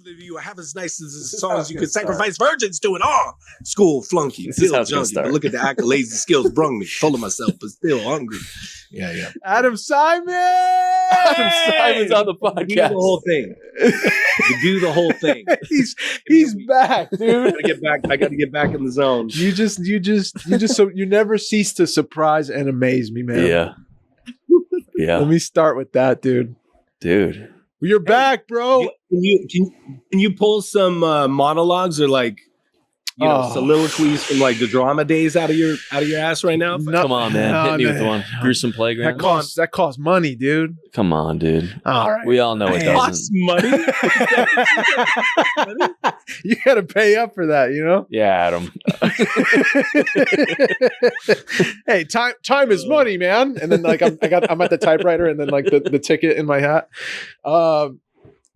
you half as nice as the songs you could sacrifice virgins to it all. School flunky, still junkie. But look at the accolades and skills brung me. Full of myself, but still hungry. Yeah. Adam Simon! Adam Simon's on the podcast. Do the whole thing. Do the whole thing. He's back, dude. I gotta get back in the zone. You never cease to surprise and amaze me, man. Yeah. Let me start with that, dude. You're back, bro. Can you pull some monologues or like soliloquies from like the drama days out of your ass right now? No, come on, man. Hit me with one. Gruesome Playground. That costs money, dude. Come on, dude. All right. We all know it costs money. You got to pay up for that, you know? Yeah, Adam. Hey, time is money, man. And then like I'm at the typewriter and then like the ticket in my hat.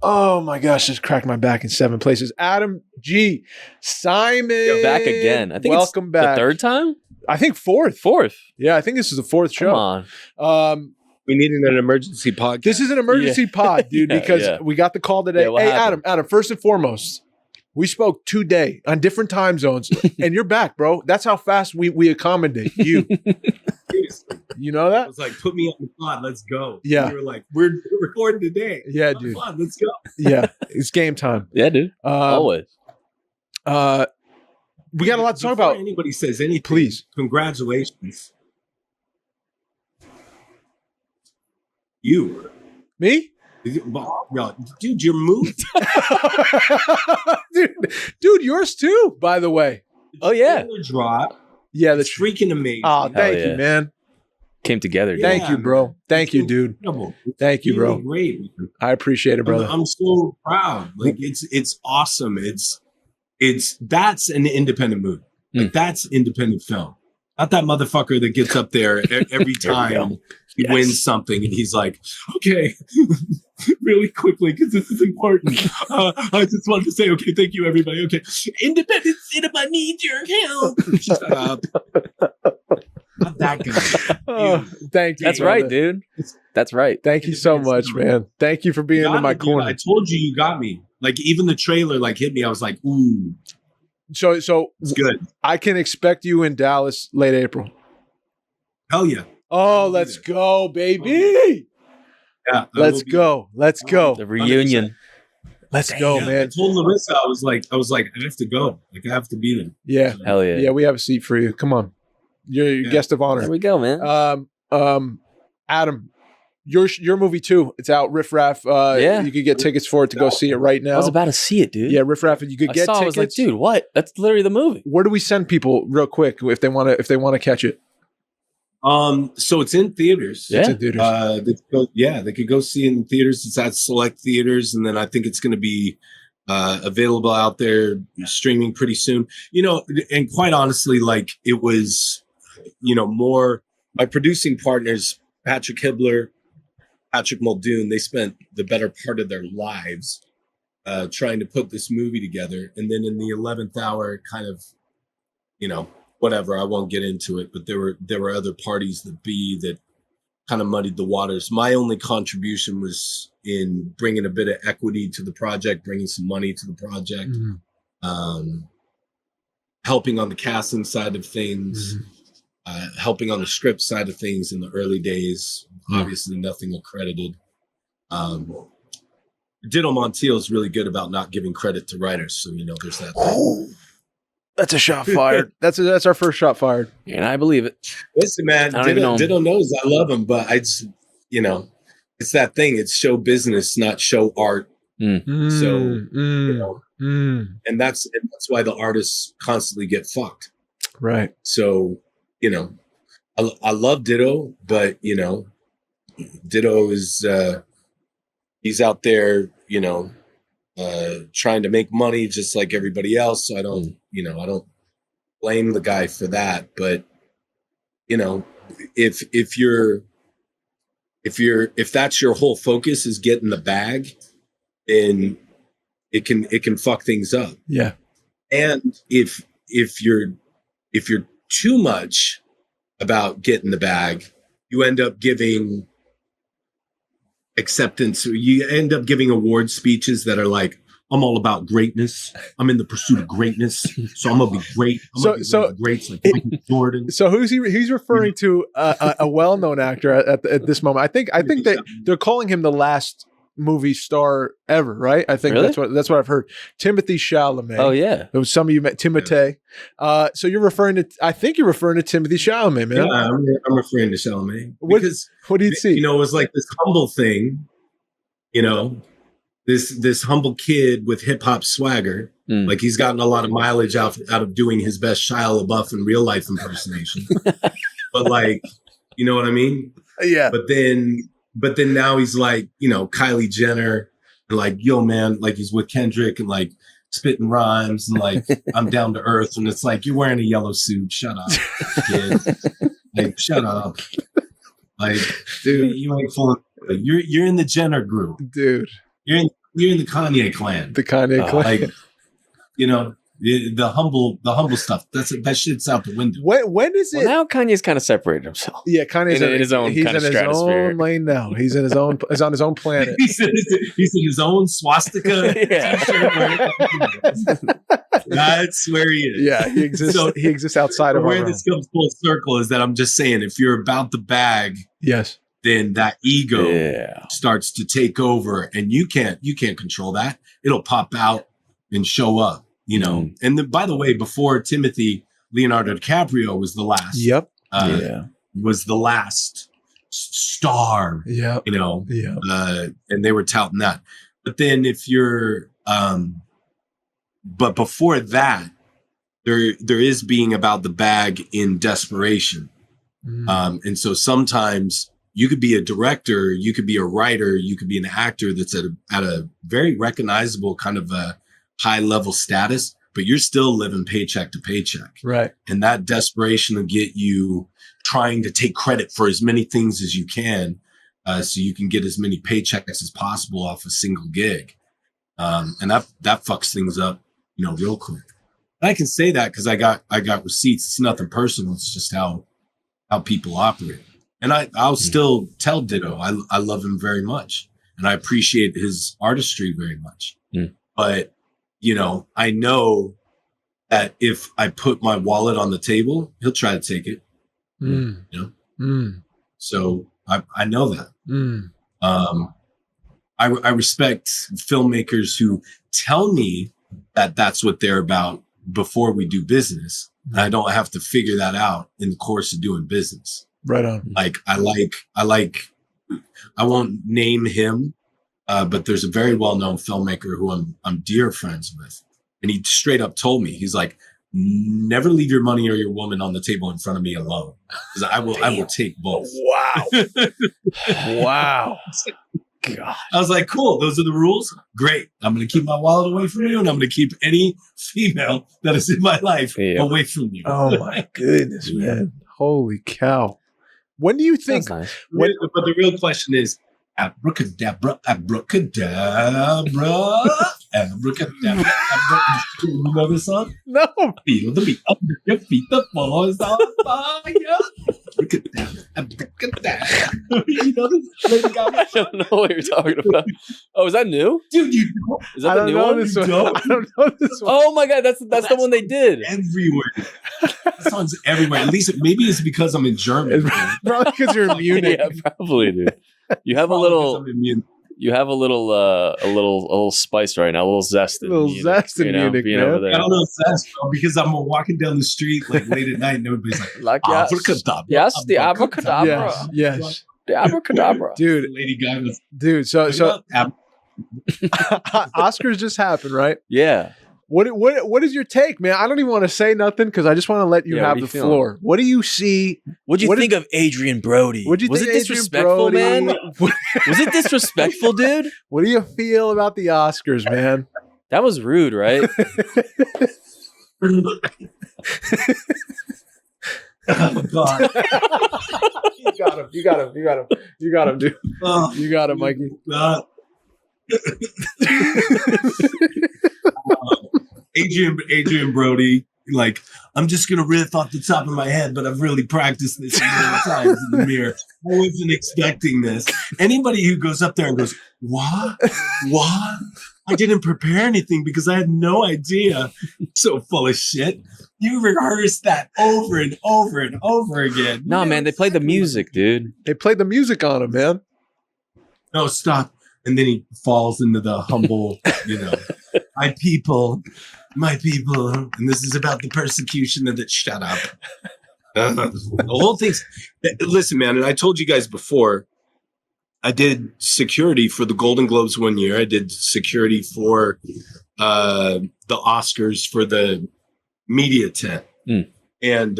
Oh my gosh, just cracked my back in 7 places. Adam G. Simon. You're back again. I think welcome back. The third time? I think fourth. Fourth. Yeah, I think this is the fourth show. Come on. We needed an emergency podcast. This is an emergency pod, dude, because we got the call today. Hey, happened? Adam, first and foremost, we spoke today on different time zones, and you're back, bro. That's how fast we accommodate you. You know that? I was like, put me on the pod, let's go. Yeah. You were like, we're recording today. Yeah, dude. Come on, let's go. Yeah, it's game time. Yeah, dude. Always. We got a lot to talk about. Anybody says anything, please. Congratulations. You. Me? Dude, your move. dude, yours too, by the way. Oh, yeah. Drop. Yeah, that's freaking amazing. Oh, thank you, man. Came together. Thank you, bro. Thank you, dude. Thank you, bro. Great. I appreciate it, brother. I'm so proud. Like it's awesome. That's an independent movie. Like that's independent film. Not that motherfucker that gets up there every time he wins something and he's like, okay, really quickly, because this is important. I just wanted to say, okay, thank you, everybody. Okay, independent cinema needs your help. Shut up. Not that guy. Thank you. That's right, dude. That's right. Thank you so much, man. Thank you for being in my corner. I told you got me. Like even the trailer like hit me. I was like, ooh. So it's good. I can expect you in Dallas late April. Hell yeah. Oh, let's go, baby. Yeah. Let's go. Let's go. The reunion. Let's go, man. I told Larissa, I was like, I have to go. Like I have to be there. Yeah. So, hell yeah. Yeah, we have a seat for you. Come on. You're your guest of honor. There we go, man. Adam, your movie too. It's out. Riff Raff. You could get tickets for it to go see it right now. I was about to see it, dude. Yeah, Riff Raff. You could get tickets. I was like, dude, what? That's literally the movie. Where do we send people real quick if they want to catch it? So it's in theaters. Yeah. It's in theaters. They could go see it in theaters. It's at select theaters, and then I think it's going to be available out there streaming pretty soon. You know, and quite honestly, like it was, more my producing partners, Patrick Hibbler, Patrick Muldoon, they spent the better part of their lives trying to put this movie together. And then in the 11th hour, kind of, whatever, I won't get into it, but there were other parties that kind of muddied the waters. My only contribution was in bringing a bit of equity to the project, bringing some money to the project, helping on the casting side of things, helping on the script side of things in the early days. Obviously, nothing accredited. Diddle Montiel is really good about not giving credit to writers, so there's that. Oh, that's a shot fired. That's our first shot fired, and I believe it. Listen, man, Diddle knows I love him, but I just, it's that thing. It's show business, not show art. So, and that's why the artists constantly get fucked. Right. So, I love Ditto, but Ditto is he's out there, trying to make money just like everybody else. So I don't blame the guy for that. But if that's your whole focus is getting the bag, then it can fuck things up. Yeah. And if you're too much about getting the bag, you end up giving acceptance. You end up giving award speeches that are like, I'm all about greatness. I'm in the pursuit of greatness. So I'm gonna be great. I'm gonna be great like Michael Jordan. So who's he? He's referring to a well-known actor at this moment. I think they're calling him the last movie star ever, right? I think really? that's what I've heard. Timothy Chalamet. Oh yeah. There was some of you met Timothée. So you're referring to? I think you're referring to Timothy Chalamet, man. Yeah, I'm referring to Chalamet because what do you see? You know, it was like this humble thing. You know, this humble kid with hip hop swagger. Like he's gotten a lot of mileage out of doing his best Shia LaBeouf in real life impersonation. But like, you know what I mean? Yeah. But then now he's like, you know, Kylie Jenner, and like, yo, man, like he's with Kendrick and like spitting rhymes and like I'm down to earth. And it's like, you're wearing a yellow suit. Shut up, kid. Like, shut up. Like, dude, you ain't fooling. Like, you're in the Jenner group, dude. You're in the Kanye clan. The Kanye clan. Like, you know, the humble stuff. That shit's out the window. When is it? Well, now Kanye's kind of separated himself. Yeah, Kanye's in his own kind of stratosphere. Own lane now. He's in his own. He's on his own planet. he's in his own swastika. Yeah. That's where he is. Yeah, he exists. So, he exists outside of where this comes full circle is that I'm just saying, if you're about the bag, yes, then that ego starts to take over, and you can't control that. It'll pop out and show up. You know, and by the way, before Timothy, Leonardo DiCaprio was the last. Yep. Was the last star. Yeah. You know. Yeah. And they were touting that, but then if you're, but before that, there is being about the bag in desperation, and so sometimes you could be a director, you could be a writer, you could be an actor that's at a very recognizable kind of a high level status, but you're still living paycheck to paycheck. Right. And that desperation will get you trying to take credit for as many things as you can, so you can get as many paychecks as possible off a single gig. And that fucks things up, you know, real quick. And I can say that because I got receipts. It's nothing personal. It's just how people operate. And I'll still tell Ditto, I love him very much. And I appreciate his artistry very much. But you know, I know that if I put my wallet on the table, he'll try to take it. You know? So I know that. I respect filmmakers who tell me that that's what they're about before we do business. And I don't have to figure that out in the course of doing business. Right on. Like I won't name him. But there's a very well-known filmmaker who I'm dear friends with. And he straight up told me, he's like, never leave your money or your woman on the table in front of me alone. Because I will take both. Wow. Wow. God. I was like, cool. Those are the rules. Great. I'm going to keep my wallet away from you. And I'm going to keep any female that is in my life away from you. Oh my goodness, man. Holy cow. When do you think? Nice. But the real question is, abracadabra, abracadabra, abracadabra, abracadabra. You know this song? No. Feel the beat under your feet, the floor is on fire. Abracadabra, abracadabra. You know this? Lady Gaga? I don't know what you're talking about. Oh, is that new? Dude, you know? Is that the new one? I don't know this one. Oh my God, that's the one they did. Everywhere. That song's everywhere. At least maybe it's because I'm in Germany. Probably because you're in Munich. Yeah, probably, dude. You have a little spice right now, a little zest in Munich, being over there. I don't know zest, bro, because I'm walking down the street like late at night and everybody's like abracadabra. Yes, the abracadabra. Yes. The abracadabra. Dude. Lady Gaga. Dude, so Oscars just happened, right? Yeah. What is your take, man? I don't even want to say nothing because I just want to let you have the floor. What do you see? What'd you think of Adrian Brody? Was it disrespectful, man? Was it disrespectful, dude? What do you feel about the Oscars, man? That was rude, right? Oh God! You got him, dude. You got him, Mikey. Adrian Brody, like, I'm just gonna riff off the top of my head, but I've really practiced this a million times in the mirror. I wasn't expecting this. Anybody who goes up there and goes, what? I didn't prepare anything because I had no idea. So full of shit. You rehearsed that over and over and over again. No, man, they played the music, dude. They played the music on him, man. No, stop. And then he falls into the humble, my people. And this is about the persecution of the shut up. The whole thing's, listen, man, and I told you guys before, I did security for the Golden Globes one year. I did security for the Oscars for the media tent. And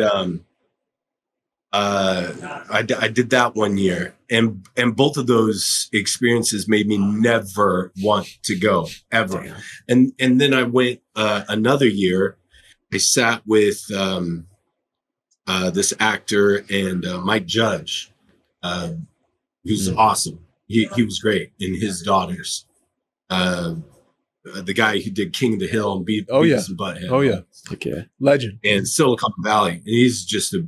I did that one year. And both of those experiences made me never want to go, ever. And then I went another year. I sat with this actor and Mike Judge, who's awesome. He was great, and his daughters. The guy who did King of the Hill and Beavis and Butthead. Oh yeah, okay, legend. And Silicon Valley, and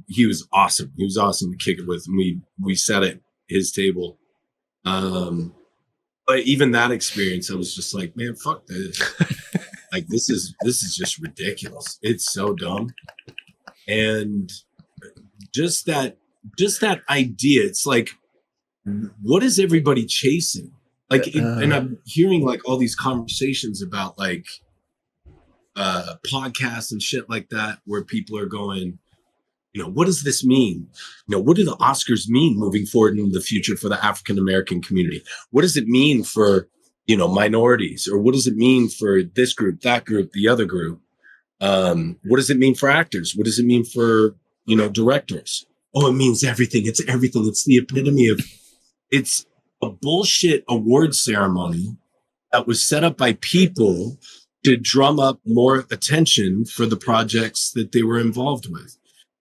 he was awesome. He was awesome to kick it with. And we sat at his table. But even that experience, I was just like, man, fuck this. Like this is just ridiculous. It's so dumb. And just that idea, it's like, what is everybody chasing? Like, and I'm hearing like all these conversations about like podcasts and shit like that, where people are going, what does this mean? What do the Oscars mean moving forward in the future for the African American community? What does it mean for, minorities? Or what does it mean for this group, that group, the other group? What does it mean for actors? What does it mean for, directors? Oh, it means everything. It's everything. It's the epitome of, it's a bullshit award ceremony that was set up by people to drum up more attention for the projects that they were involved with.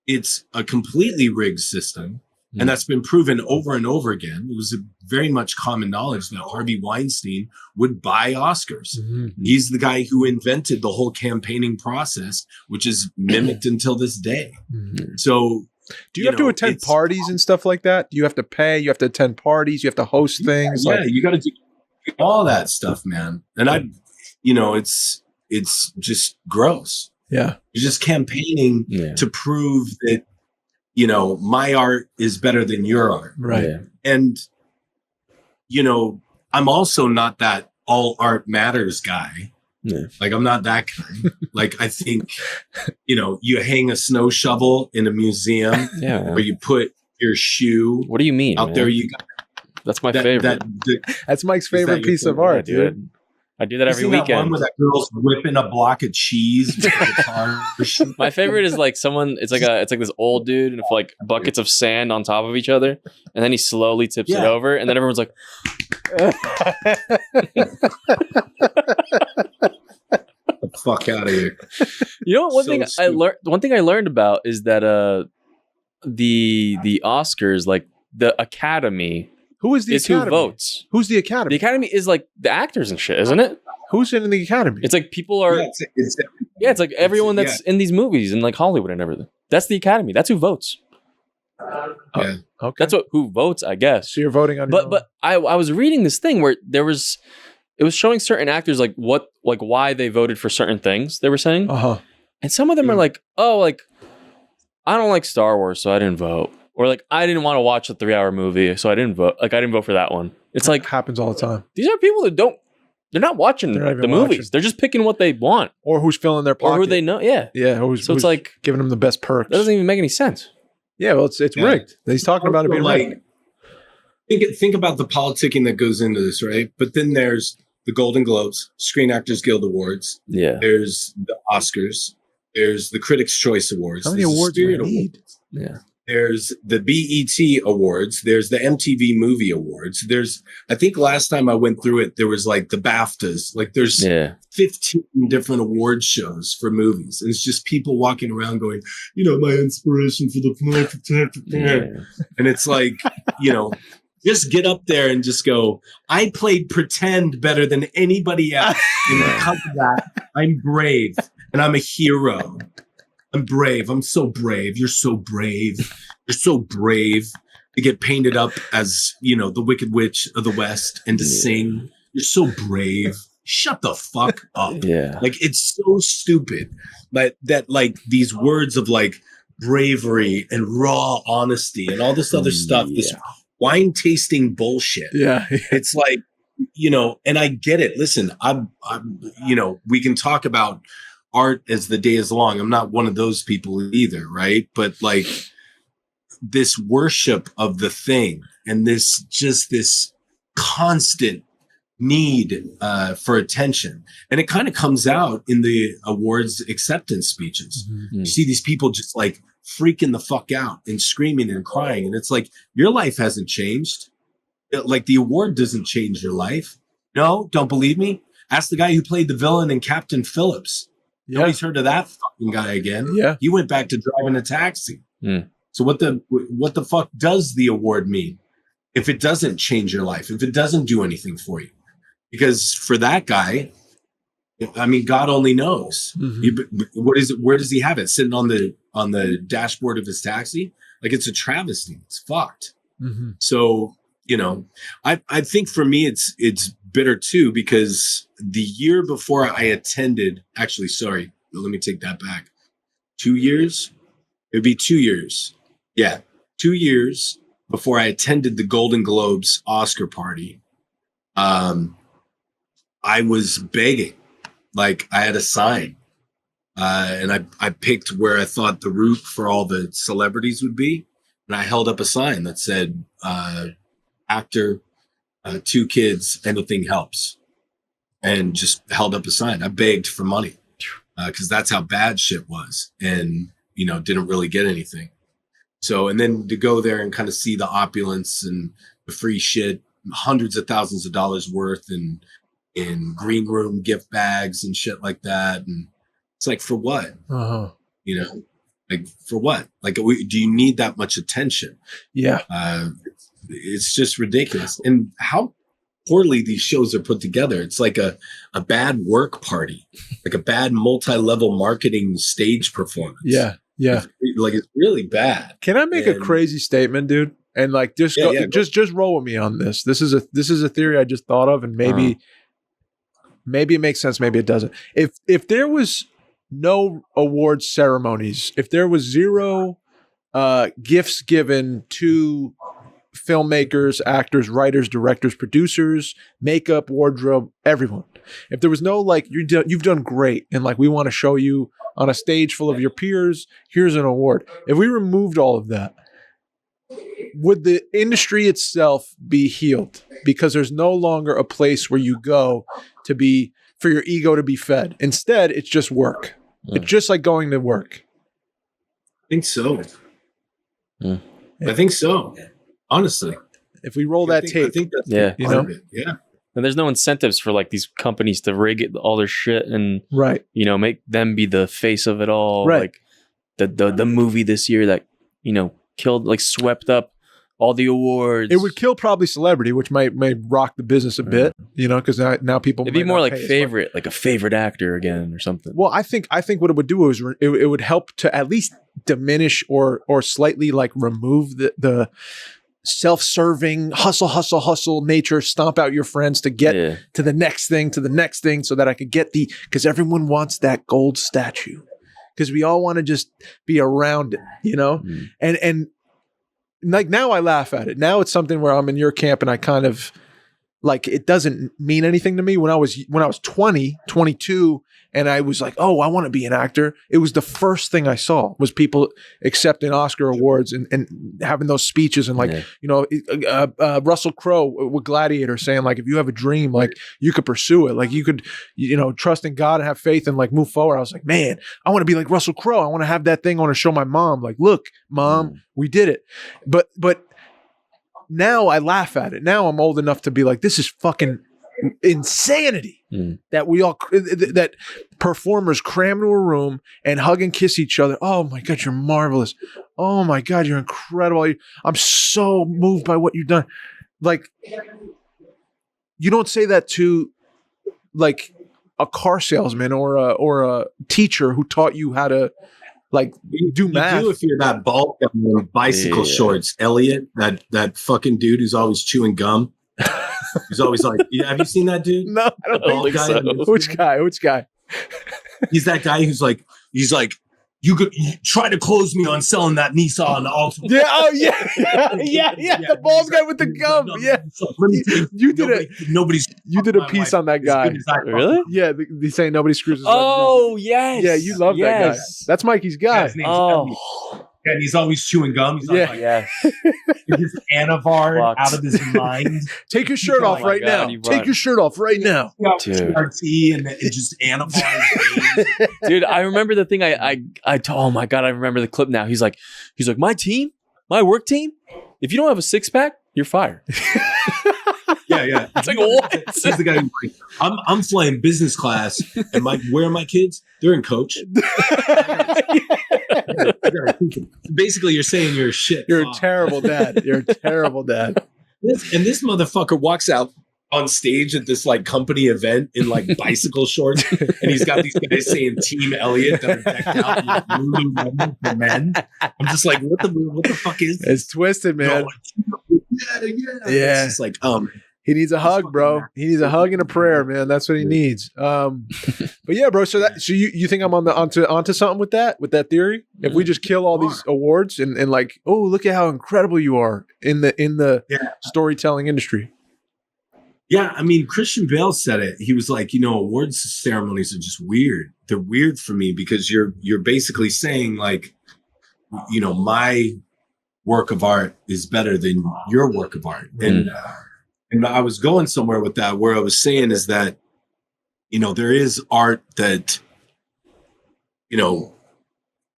It's a completely rigged system. And that's been proven over and over again. It was very much common knowledge that Harvey Weinstein would buy Oscars. He's the guy who invented the whole campaigning process, which is mimicked until this day. So, do you have to attend parties and stuff like that? Do you have to pay? You have to attend parties? You have to host things? Yeah, you got to do all that stuff, man. And it's just gross. Yeah. You're just campaigning to prove that, my art is better than your art. Right. Yeah. And, I'm also not that all art matters guy. Yeah. Like, I'm not that guy. Like, I think, you hang a snow shovel in a museum or you put your shoe. What do you mean out there? You got that's my favorite. That's Mike's favorite piece of art, dude. I do that every weekend. That one where that girl's whipping a block of cheese with a guitar. My favorite is like someone. It's like this old dude and like buckets of sand on top of each other, and then he slowly tips it over, and then everyone's like, "The fuck out of here!" One thing I learned about is that the Oscars, like the Academy. Who is the Academy? Who votes? Who's the Academy? The Academy is like the actors and shit, isn't it? Who's in the Academy? It's like people are. It's like everyone that's in these movies and like Hollywood and everything. That's the Academy. That's who votes. Okay. That's who votes, I guess. So you're voting on. But I was reading this thing where it was showing certain actors why they voted for certain things. They were saying, and some of them are like, oh, like I don't like Star Wars, so I didn't vote. Or like, I didn't want to watch a 3-hour movie, so I didn't vote. Like, I didn't vote for that one. It's like happens all the time. These are people that they're not watching the movies. They're just picking what they want. Or who's filling their pocket. Or who they know. Yeah. Yeah. So it's like giving them the best perks. That doesn't even make any sense. Yeah. Well, it's rigged. He's talking about it being rigged. Think about the politicking that goes into this, right? But then there's the Golden Globes, Screen Actors Guild Awards. Yeah. There's the Oscars. There's the Critics' Choice Awards. How many awards do you need? Yeah. There's the BET Awards. There's the MTV Movie Awards. I think last time I went through it, there was like the BAFTAs. Like there's 15 different award shows for movies. And it's just people walking around going, my inspiration for the... And it's like, just get up there and just go, I played pretend better than anybody else. And because of that, I'm brave and I'm a hero. I'm brave. I'm so brave. You're so brave. You're so brave to get painted up as, the Wicked Witch of the West and to sing. You're so brave. shut the fuck up. Yeah. Like, it's so stupid that like these words of like bravery and raw honesty and all this other stuff, this wine tasting bullshit. Yeah. It's like, you know, and I get it. Listen, I'm, you know, we can talk about art as the day is long. I'm not one of those people either. Right. But like this worship of the thing and this constant need for attention. And it kind of comes out in the awards acceptance speeches. Mm-hmm. You see these people just like freaking the fuck out and screaming and crying. And it's like, your life hasn't changed. Like, the award doesn't change your life. No, don't believe me? Ask the guy who played the villain in Captain Phillips. Yeah. Nobody's heard of that fucking guy again. Yeah. He went back to driving a taxi. Mm. So what the fuck does the award mean if it doesn't change your life, if it doesn't do anything for you? Because for that guy, I mean, God only knows. Mm-hmm. What is it? Where does he have it? Sitting on the dashboard of his taxi? Like, it's a travesty. It's fucked. Mm-hmm. So, you know, I think for me, it's bitter too, because the year before I attended, actually, sorry, let me take that back. 2 years? It would be 2 years. Yeah. 2 years before I attended the Golden Globes Oscar party. I was begging, like I had a sign, and I picked where I thought the route for all the celebrities would be. And I held up a sign that said, actor, 2 kids, anything helps. And just held up a sign. I begged for money because that's how bad shit was. And, you know, didn't really get anything. So, and then to go there and kind of see the opulence and the free shit, hundreds of thousands of dollars worth and in green room gift bags and shit like that. And it's like, for what? Uh-huh. You know, like, for what? Like, do you need that much attention? Yeah. It's just ridiculous. And how poorly these shows are put together. It's like a bad work party, like a bad multi-level marketing stage performance. Yeah. Yeah. It's really bad. Can I make a crazy statement, dude? And like, just roll with me on this. This is a theory I just thought of, and maybe it makes sense. Maybe it doesn't. If there was no awards ceremonies, if there was zero gifts given to filmmakers, actors, writers, directors, producers, makeup, wardrobe, everyone, if there was no like, you've done great, and like, we want to show you on a stage full of your peers, here's an award. If we removed all of that, would the industry itself be healed? Because there's no longer a place where you go for your ego to be fed. Instead, it's just work. It's just like going to work. I think so. I think so. Honestly. If we roll that tape. I think that's you know? Yeah. And there's no incentives for like these companies to rig it, all their shit and, you know, make them be the face of it all. Right. Like the movie this year that, you know, killed, like, swept up all the awards. It would kill probably celebrity, which may rock the business a bit, you know, because now people. It'd be more like favorite, like a favorite actor again or something. Well, I think what it would do is it would help to at least diminish or slightly like remove the self-serving hustle nature, stomp out your friends to get to the next thing, so that I could get because everyone wants that gold statue. Because we all want to just be around it, you know? And like, now I laugh at it. Now it's something where I'm in your camp and I kind of like, it doesn't mean anything to me. When I was 20, 22, and I was like, oh, I want to be an actor. It was the first thing I saw was people accepting Oscar awards and having those speeches and like, you know, Russell Crowe with Gladiator saying like, if you have a dream, like you could pursue it. Like you could, you know, trust in God and have faith and like move forward. I was like, man, I want to be like Russell Crowe. I want to have that thing. I want to show my mom, like, look, Mom, we did it. But now I laugh at it. Now I'm old enough to be like, this is fucking insanity that that performers cram into a room and hug and kiss each other. Oh my God, you're marvelous. Oh my God, you're incredible. I'm so moved by what you've done. Like, you don't say that to like a car salesman or a teacher who taught you how to like do math. You do if you're that bald guy in bicycle shorts, Elliot, that fucking dude who's always chewing gum. He's always like, yeah, have you seen that dude? No, I don't think so. Which guy? He's that guy who's like, you try to close me on selling that Nissan Altima. Yeah. Oh yeah. The bald guy with the gum. Yeah. You did a piece on that guy. Really? Yeah. They say nobody screws his yes. Yeah, you love that guy. That's Mikey's guy. And he's always chewing gum. He's like, yes. His Anavar out of his mind. Take your shirt off right now. Take your shirt off right now. Dude. RT and it just Anavar. Dude, I remember the thing oh my God, I remember the clip now. He's like, my work team, if you don't have a six pack, you're fired. Yeah. It's like, what? He's the guy who's like, I'm flying business class and where are my kids? They're in coach. Basically, you're saying you're a shit. You're a terrible dad. You're a terrible dad. This motherfucker walks out on stage at this like company event in like bicycle shorts, and he's got these guys saying Team Elliott that are decked out in like Lululemon for men. I'm just like, what the fuck is this? It's twisted, man. Yeah. It's just like, he needs a hug, bro. He needs a hug and a prayer, man. That's what he needs. But yeah, bro. So you think I'm onto something with that theory? If we just kill all these awards and like, oh, look at how incredible you are in the storytelling industry. Yeah, I mean, Christian Bale said it. He was like, awards ceremonies are just weird. They're weird for me because you're basically saying like, my work of art is better than your work of art, and I was going somewhere with that where I was saying is that, there is art that,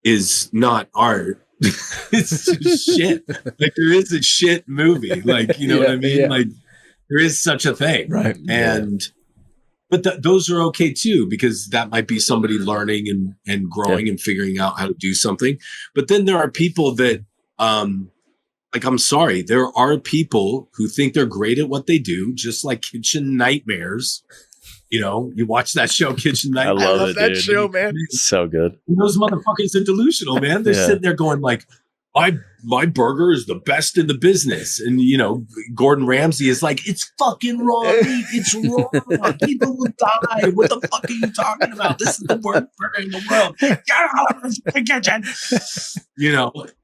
is not art. It's just shit. Like there is a shit movie. Like, what I mean? Yeah. Like there is such a thing. Right. But those are okay too, because that might be somebody learning and growing and figuring out how to do something. But then there are people that, like, I'm sorry, there are people who think they're great at what they do, just like Kitchen Nightmares. You watch that show, Kitchen Nightmares. I love that show, man. It's so good. Those motherfuckers are delusional, man. They're sitting there going like, my burger is the best in the business. And, Gordon Ramsay is like, it's fucking wrong. It's wrong. People will die. What the fuck are you talking about? This is the worst burger in the world. Get out of the kitchen.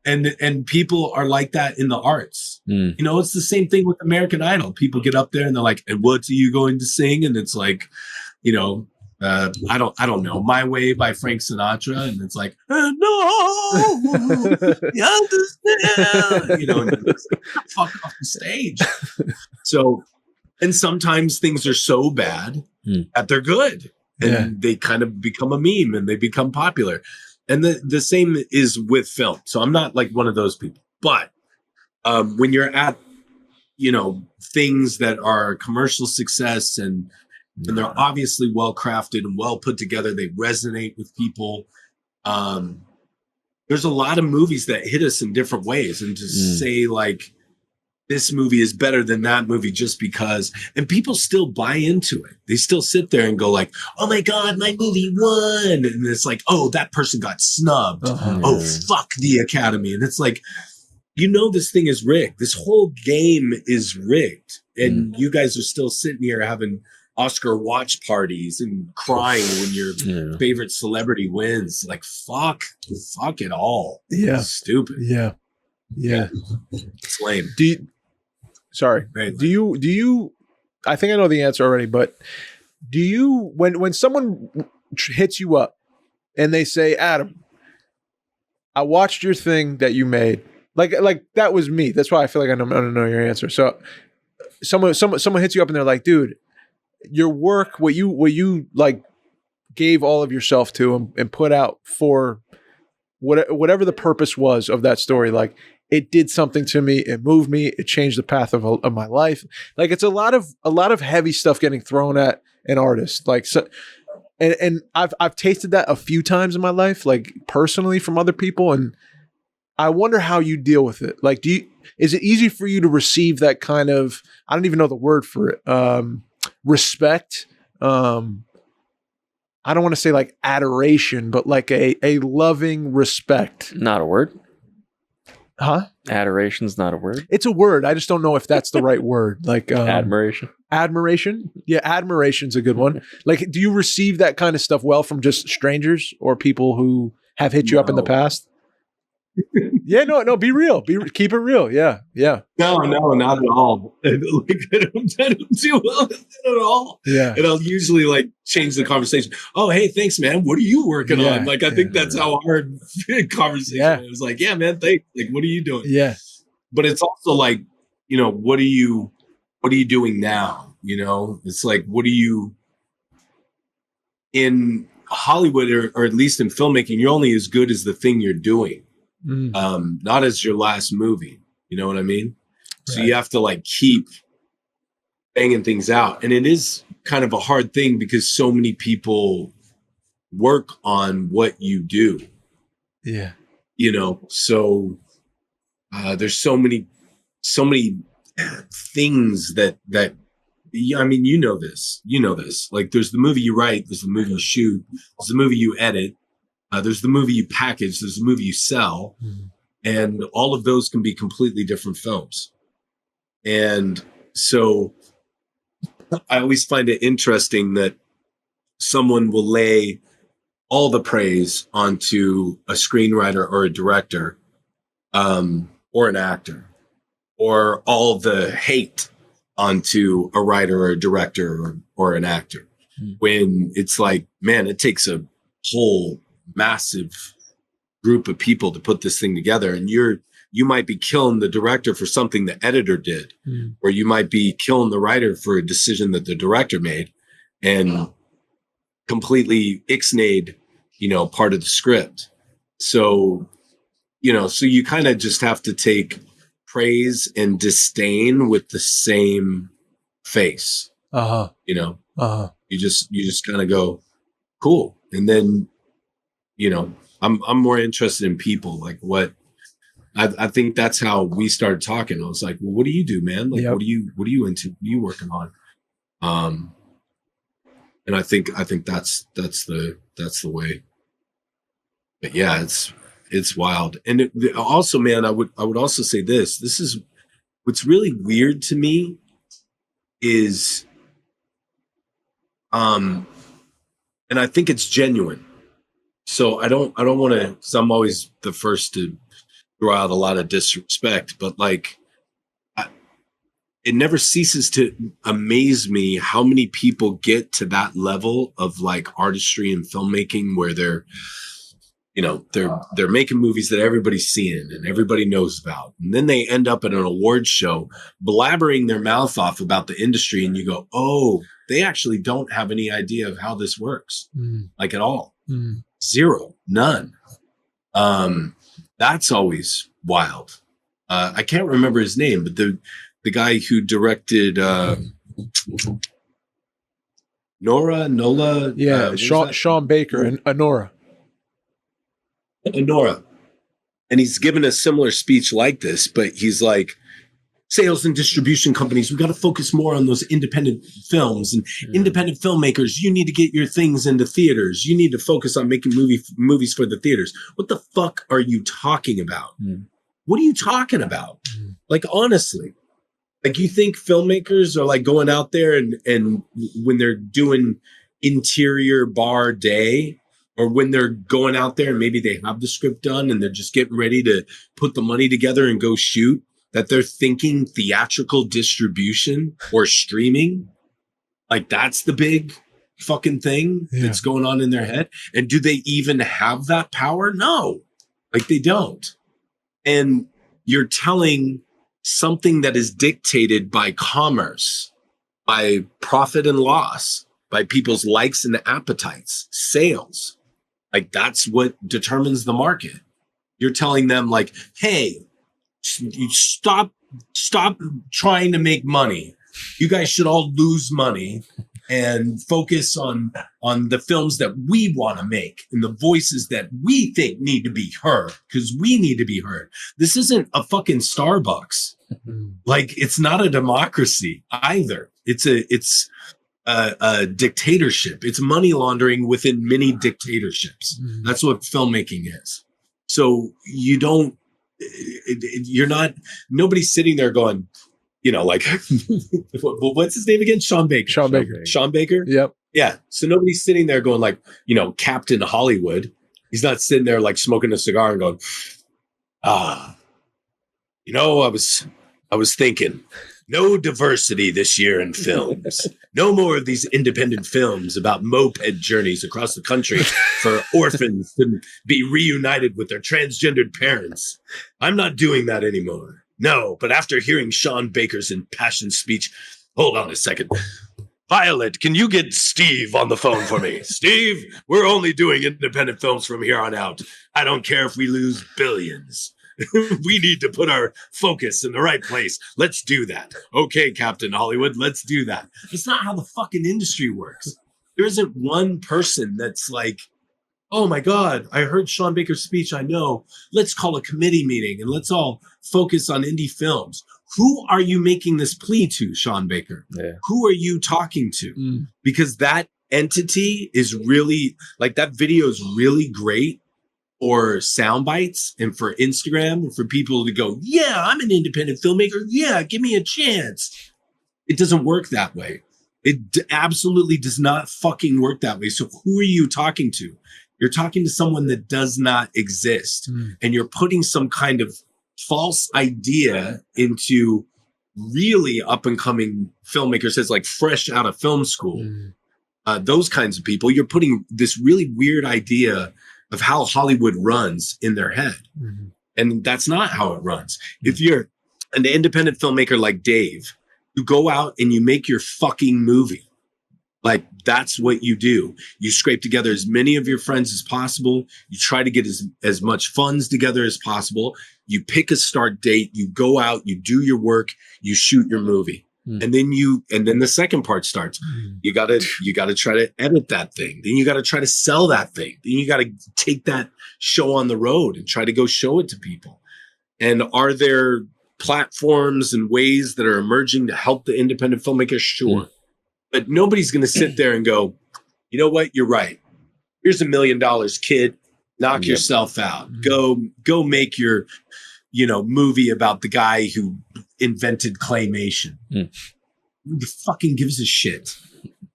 And people are like that in the arts. It's the same thing with American Idol. People get up there and they're like, and what are you going to sing? And it's like, I don't know, My Way by Frank Sinatra, and it's like, no, you understand, and it's like, fuck off the stage. So, and sometimes things are so bad that they're good, and they kind of become a meme and they become popular. And the same is with film. So I'm not like one of those people, but when you're at, things that are commercial success and they're obviously well crafted and well put together. They resonate with people. There's a lot of movies that hit us in different ways, and to say like this movie is better than that movie just because, and people still buy into it. They still sit there and go like, "Oh my God, my movie won!" And it's like, "Oh, that person got snubbed. Oh, fuck the Academy." And it's like, this thing is rigged. This whole game is rigged, and you guys are still sitting here having Oscar watch parties and crying when your favorite celebrity wins. Like, fuck it all. Yeah. It's stupid. Yeah. It's lame. Do you, I think I know the answer already, but do you, when someone hits you up and they say, Adam, I watched your thing that you made, like that was me. That's why I feel like I don't know your answer. So someone hits you up and they're like, dude, your work, what you like gave all of yourself to and put out for whatever the purpose was of that story, like it did something to me, it moved me, it changed the path of my life. Like it's a lot of heavy stuff getting thrown at an artist. Like so, and I've tasted that a few times in my life, like personally from other people, and I wonder how you deal with it. Like, is it easy for you to receive that kind of, I don't even know the word for it, respect? I don't want to say like adoration, but like a loving respect. Not a word. Huh? Adoration's not a word. It's a word. I just don't know if that's the right word. Like admiration. Admiration. Yeah, admiration's a good one. Like, do you receive that kind of stuff well from just strangers or people who have hit you up in the past? Yeah, no, be real. Keep it real. Yeah. No, not at all. Like, I don't do well at all. Yeah. And I'll usually like change the conversation. Oh, hey, thanks, man. What are you working on? Like, I think that's how our conversation is. Like, yeah, man, thanks. Like, what are you doing? Yeah. But it's also like, you know, what are you doing now? You know, it's like, what are you in Hollywood or at least in filmmaking? You're only as good as the thing you're doing. Not as your last movie, you know what I mean? Right. So you have to like keep banging things out. And it is kind of a hard thing because so many people work on what you do. Yeah. You know, so there's so many things that I mean, you know this, like there's the movie you write, there's the movie you shoot, there's the movie you edit. There's the movie you package, there's the movie you sell, and all of those can be completely different films. And so I always find it interesting that someone will lay all the praise onto a screenwriter or a director, or an actor, or all the hate onto a writer or a director or an actor. When it's like, man, it takes a whole massive group of people to put this thing together, and you might be killing the director for something the editor did, or you might be killing the writer for a decision that the director made and completely ixnayed, you know, part of the script. So, you know, so you kind of just have to take praise and disdain with the same face. You know, you just kind of go, cool. And then, you know, I'm more interested in people. Like what I think that's how we started talking. I was like, well, what do you do, man? Like, what are you into? What are you working on? And I think that's the way. But yeah, it's wild. And also, man, I would also say this is what's really weird to me is, and I think it's genuine. So I don't want to, because I'm always the first to throw out a lot of disrespect, but like, it never ceases to amaze me how many people get to that level of like artistry and filmmaking where they're, you know, they're making movies that everybody's seeing and everybody knows about. And then they end up at an award show blabbering their mouth off about the industry. And you go, oh, they actually don't have any idea of how this works, like at all. Zero, none. That's always wild. I can't remember his name, but the guy who directed Nola. Yeah, Sean Baker and Anora. And he's given a similar speech like this, but he's like, sales and distribution companies, we got to focus more on those independent films and independent filmmakers. You need to get your things into theaters. You need to focus on making movies for the theaters. What the fuck are you talking about? What are you talking about? Like, honestly, like you think filmmakers are like going out there and when they're doing interior bar day, or when they're going out there and maybe they have the script done and they're just getting ready to put the money together and go shoot, that they're thinking theatrical distribution or streaming? Like that's the big fucking thing that's going on in their head. And do they even have that power? No, like they don't. And you're telling something that is dictated by commerce, by profit and loss, by people's likes and appetites, sales. Like that's what determines the market. You're telling them like, hey, you stop trying to make money. You guys should all lose money and focus on the films that we want to make and the voices that we think need to be heard, because we need to be heard. This isn't a fucking Starbucks. Like it's not a democracy either. It's a dictatorship. It's money laundering within many dictatorships. That's what filmmaking is. So you don't you're not, nobody's sitting there going, like, what's his name again? Sean Baker. Yep. Yeah. So nobody's sitting there going like, Captain Hollywood. He's not sitting there like smoking a cigar and going, I was thinking, no diversity this year in films. No more of these independent films about moped journeys across the country for orphans to be reunited with their transgendered parents. I'm not doing that anymore. No, but after hearing Sean Baker's impassioned speech, hold on a second. Violet, can you get Steve on the phone for me? Steve, we're only doing independent films from here on out. I don't care if we lose billions. We need to put our focus in the right place. Let's do that. Okay, Captain Hollywood, let's do that. It's not how the fucking industry works. There isn't one person that's like, oh my God, I heard Sean Baker's speech. I know. Let's call a committee meeting and let's all focus on indie films. Who are you making this plea to, Sean Baker? Yeah. Who are you talking to? Because that entity is really, like, that video is really great for sound bites and for Instagram and for people to go, yeah, I'm an independent filmmaker. Yeah, give me a chance. It doesn't work that way. It absolutely does not fucking work that way. So who are you talking to? You're talking to someone that does not exist. And you're putting some kind of false idea into really up and coming filmmakers as like fresh out of film school. Those kinds of people, you're putting this really weird idea of how Hollywood runs in their head. And that's not how it runs. If you're an independent filmmaker like Dave, you go out and you make your fucking movie. Like, that's what you do. You scrape together as many of your friends as possible. You try to get as much funds together as possible. You pick a start date. You go out, you do your work, you shoot your movie. And then the second part starts. You gotta try to edit that thing. Then you gotta try to sell that thing. Then you gotta take that show on the road and try to go show it to people. And are there platforms and ways that are emerging to help the independent filmmaker? Sure. But nobody's going to sit there and go, you know what? You're right. Here's $1 million, kid. Knock yourself out. Go make your, movie about the guy who invented claymation. Who fucking gives a shit?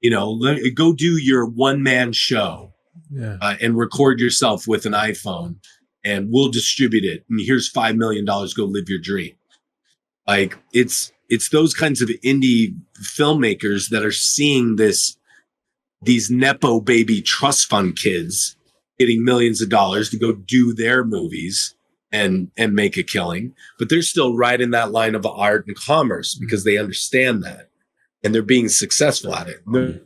Go do your one-man show and record yourself with an iPhone and we'll distribute it. And here's $5 million. Go live your dream. Like, it's those kinds of indie filmmakers that are seeing these Nepo baby trust fund kids getting millions of dollars to go do their movies and make a killing. But they're still right in that line of art and commerce because they understand that and they're being successful at it. They're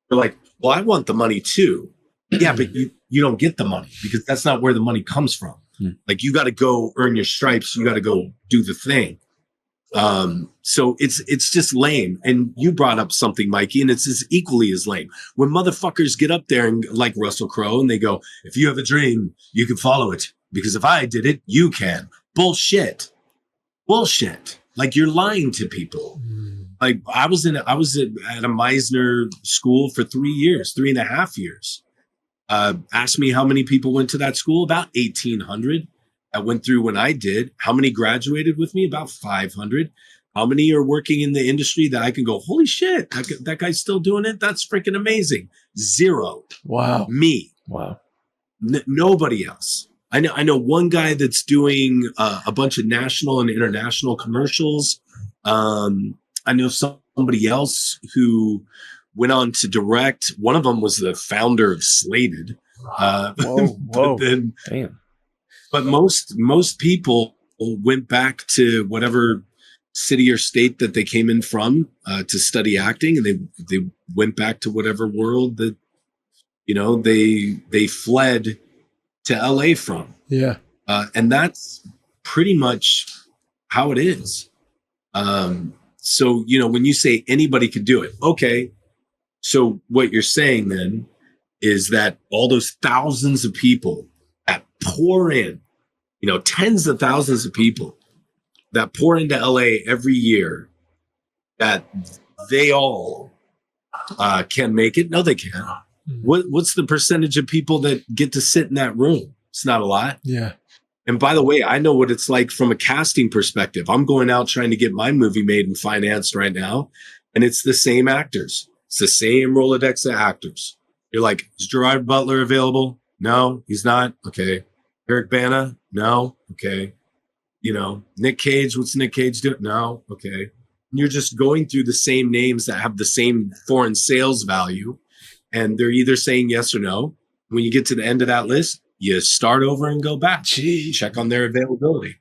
like, well, I want the money too. Yeah, but you don't get the money because that's not where the money comes from. Like, you got to go earn your stripes. You got to go do the thing. So it's just lame. And you brought up something, Mikey, and it's as equally as lame. When motherfuckers get up there and like Russell Crowe and they go, if you have a dream, you can follow it. Because if I did it, you can. Bullshit. Like, you're lying to people. Like, I was at a Meisner school for 3.5 years. Ask me how many people went to that school. About 1,800. I went through when I did. How many graduated with me? About 500. How many are working in the industry that I can go, holy shit, that guy's still doing it? That's freaking amazing. 0. Wow. Me. Wow. Nobody else. I know one guy that's doing a bunch of national and international commercials. I know somebody else who went on to direct. One of them was the founder of Slated. Whoa. Damn. But most people went back to whatever city or state that they came in from to study acting, and they went back to whatever world that they fled to LA from. Yeah, and that's pretty much how it is. So when you say anybody could do it, okay. So what you're saying then is that all those thousands of people that pour in, tens of thousands of people that pour into LA every year, that they all can make it? No, they can't. What's the percentage of people that get to sit in that room? It's not a lot. Yeah. And by the way, I know what it's like from a casting perspective. I'm going out trying to get my movie made and financed right now. And it's the same actors. It's the same Rolodex of actors. You're like, is Gerard Butler available? No, he's not. Okay. Eric Bana? No. Okay. Nick Cage, what's Nick Cage doing? No. Okay. And you're just going through the same names that have the same foreign sales value. And they're either saying yes or no. When you get to the end of that list, you start over and go back. Jeez. Check on their availability.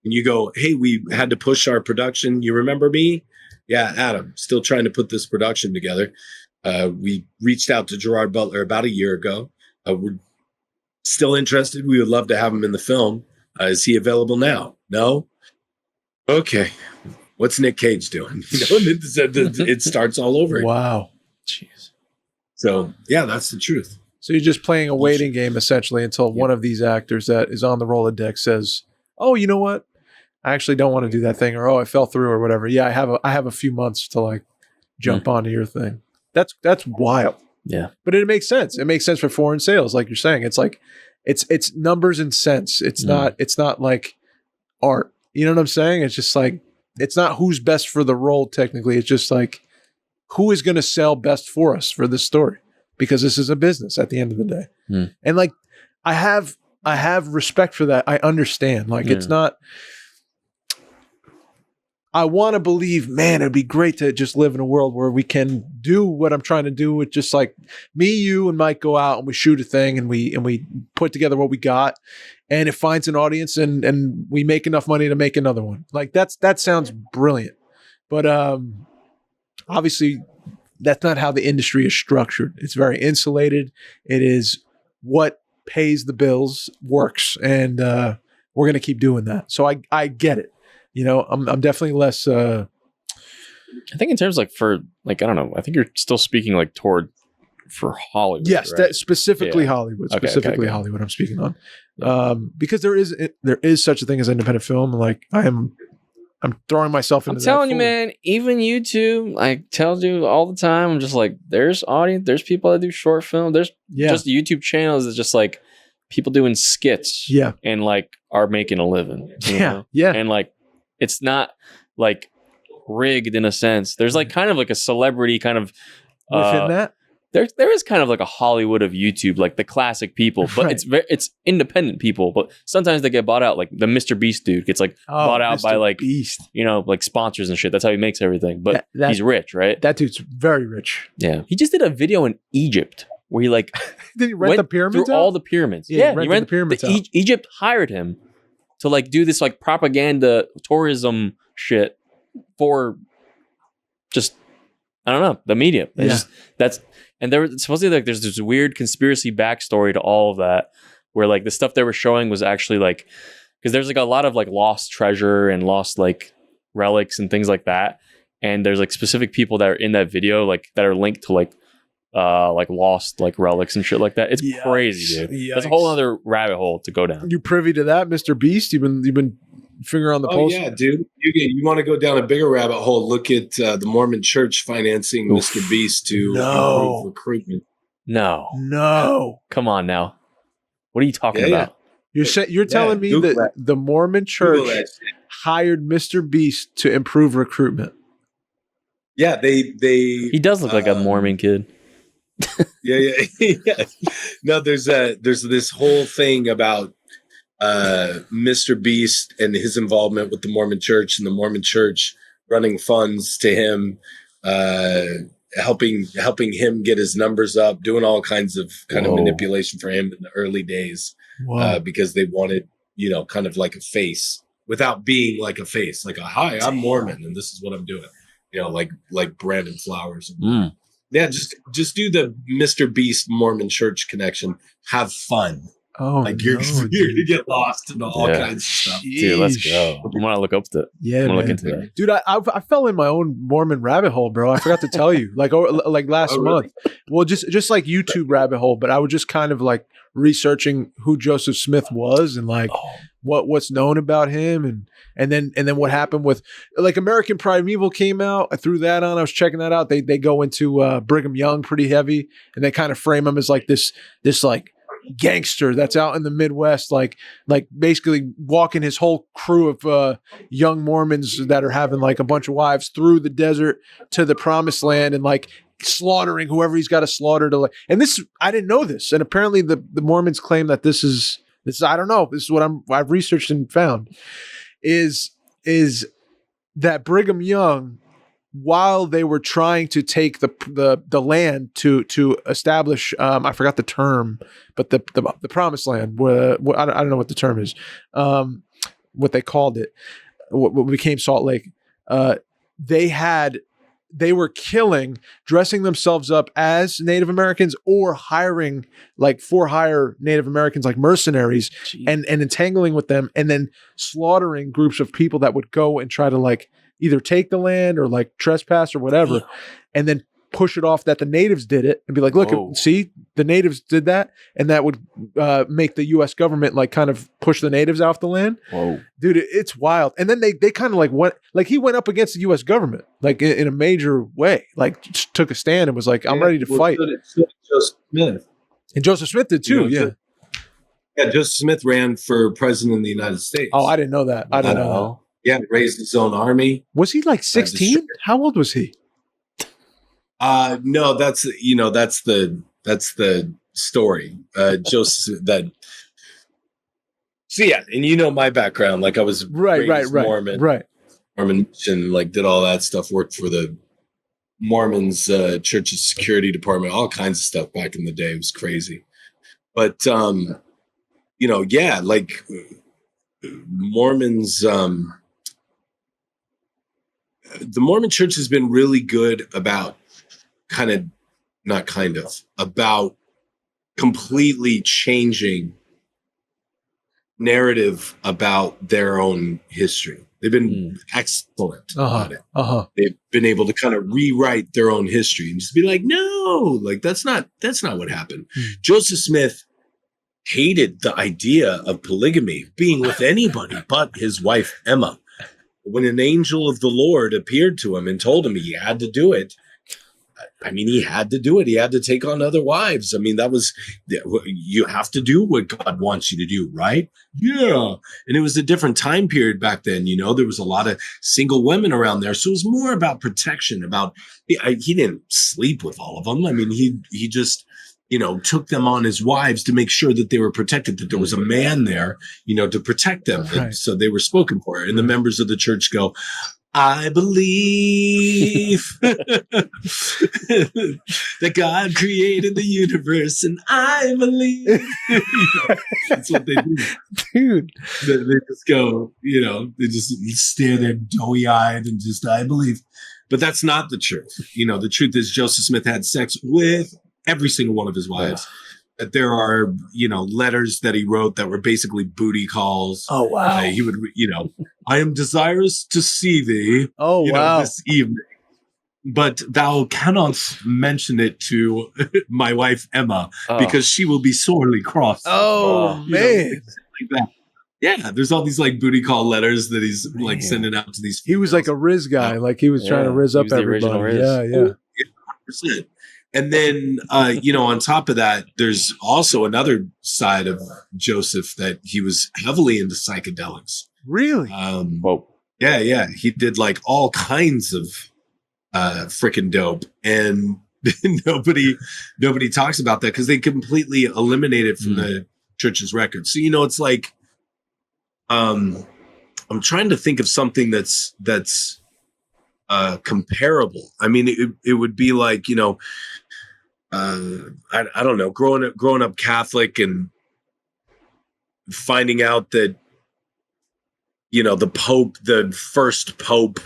And you go, hey, we had to push our production. You remember me? Yeah, Adam, still trying to put this production together. We reached out to Gerard Butler about a year ago. We're still interested. We would love to have him in the film. Is he available now? No? Okay. What's Nick Cage doing? It starts all over again. Wow. Jeez. So, yeah, that's the truth. So you're just playing a waiting game essentially until one of these actors that is on the Rolodex says, "Oh, you know what? I actually don't want to do that thing," or "Oh, I fell through," or whatever. Yeah, I have a few months to like jump onto your thing. That's wild. Yeah, but it makes sense. It makes sense for foreign sales, like you're saying. It's like it's numbers and cents. It's not like art. You know what I'm saying? It's just like it's not who's best for the role technically. It's just like who is going to sell best for us for this story. Because this is a business at the end of the day. And like, I have respect for that. I understand. Like, it's not, I want to believe, man, it'd be great to just live in a world where we can do what I'm trying to do with just like me, you, and Mike go out and we shoot a thing and we put together what we got and it finds an audience and we make enough money to make another one. Like that sounds brilliant. But, obviously, that's not how the industry is structured. It's very insulated. It is what pays the bills works, and we're going to keep doing that. So I get it. I'm definitely less. I think in terms for I don't know. I think you're still speaking like toward for Hollywood. Yes, right? specifically Hollywood. Specifically Hollywood. I'm speaking on because there is such a thing as independent film. Like I'm throwing myself into that. I'm telling you, man, even YouTube, I tell you all the time, I'm just like, there's audience, there's people that do short film. There's just YouTube channels that's just like people doing skits and like are making a living. You know? And like, it's not like rigged in a sense. There's like kind of like a celebrity kind of within that. There is kind of like a Hollywood of YouTube, like the classic people, but it's independent people. But sometimes they get bought out. Like the Mr. Beast dude gets like bought out by like Beast. Like sponsors and shit. That's how he makes everything. But he's rich, right? That dude's very rich. Yeah, he just did a video in Egypt where he like did he rent the pyramids through all the pyramids? Yeah, he rented the pyramids out. Egypt hired him to like do this like propaganda tourism shit for just I don't know the media. And there was supposedly like there's this weird conspiracy backstory to all of that, where like the stuff they were showing was actually like because there's like a lot of like lost treasure and lost like relics and things like that, and there's like specific people that are in that video like that are linked to like lost like relics and shit like that. It's crazy, dude. Yikes. That's a whole other rabbit hole to go down. You privy to that, Mr. Beast? You've been finger on the pulse. Yeah, dude. You want to go down a bigger rabbit hole? Look at the Mormon Church financing Mr. Beast to improve recruitment. No. Come on now. What are you talking about? You're telling me that the Mormon Church hired Mr. Beast to improve recruitment? Yeah, he does look like a Mormon kid. Yeah. No, there's this whole thing about Mr. Beast and his involvement with the Mormon Church and the Mormon Church running funds to him, helping him get his numbers up, doing all kinds of manipulation for him in the early days, because they wanted, kind of like a face without being like a face, like hi, I'm Mormon and this is what I'm doing, like Brandon Flowers. Yeah, just do the Mr. Beast Mormon Church connection. Have fun. Oh, like you're to get lost in all kinds of stuff. Dude, let's go. I want to look up to it. Yeah, I'm look into that. Dude, I fell in my own Mormon rabbit hole, bro. I forgot to tell you. Like last month. Well, just like YouTube rabbit hole, but I was just kind of like researching who Joseph Smith was and like what's known about him and then what happened with like American Primeval came out. I threw that on. I was checking that out. They go into Brigham Young pretty heavy and they kind of frame him as like this like gangster that's out in the Midwest, like basically walking his whole crew of young Mormons that are having like a bunch of wives through the desert to the promised land and like slaughtering whoever he's got to slaughter to like. And this, I didn't know this. And apparently the Mormons claim that this is, I don't know, this is what I've researched and found is that Brigham Young, while they were trying to take the land to establish, I forgot the term, but the promised land, I don't know what the term is, what they called it, what became Salt Lake. They were killing, dressing themselves up as Native Americans or hiring like for hire Native Americans like mercenaries. Jeez. and entangling with them and then slaughtering groups of people that would go and try to like either take the land or like trespass or whatever, and then push it off that the natives did it and be like, look, see, the natives did that. And that would make the U.S. government like kind of push the natives off the land. Whoa. Dude, it's wild. And then they kind of like went, like he went up against the U.S. government, like in a major way, like just took a stand and was like, I'm ready to fight. Joseph Smith. And Joseph Smith did too, Yeah, Joseph Smith ran for president of the United States. Oh, I didn't know that. I didn't know that. Yeah, raised his own army. Was he like 16? How old was he? No, that's the story. Joseph So yeah, and my background, like I was raised Mormon, Mormon mission, like did all that stuff, worked for the Mormons church's security department, all kinds of stuff back in the day. It was crazy. But like Mormons, the Mormon church has been really good about about completely changing narrative about their own history. They've been excellent about it. They've been able to kind of rewrite their own history and just be like, no, like that's not what happened. Joseph Smith hated the idea of polygamy, being with anybody but his wife, Emma. When an angel of the Lord appeared to him and told him he had to do it, he had to do it. He had to take on other wives. You have to do what God wants you to do, right? Yeah. And it was a different time period back then. There was a lot of single women around there. So it was more about protection, he didn't sleep with all of them. He just, took them on as wives to make sure that they were protected, that there was a man there, to protect them. Right. So they were spoken for. And the members of the church go, I believe that God created the universe, and I believe. That's what they do. Dude. They just go, they just stare there doughy-eyed and just, I believe. But that's not the truth. The truth is Joseph Smith had sex with every single one of his wives. That there are, letters that he wrote that were basically booty calls. Oh, wow. He would, I am desirous to see thee. Oh, wow. This evening. But thou cannot mention it to my wife, Emma, because she will be sorely crossed. Oh, man. Like that. Yeah, there's all these like booty call letters that he's like sending out to these females. He was like a Riz guy. Like he was trying to Riz up everybody. Riz. Yeah. 100%. And then, on top of that, there's also another side of Joseph that he was heavily into psychedelics. Really? Whoa. Yeah. He did like all kinds of freaking dope. And nobody talks about that because they completely eliminate it from the church's records. So, it's like, I'm trying to think of something that's comparable. It would be like, I don't know, growing up Catholic and finding out that, the first Pope,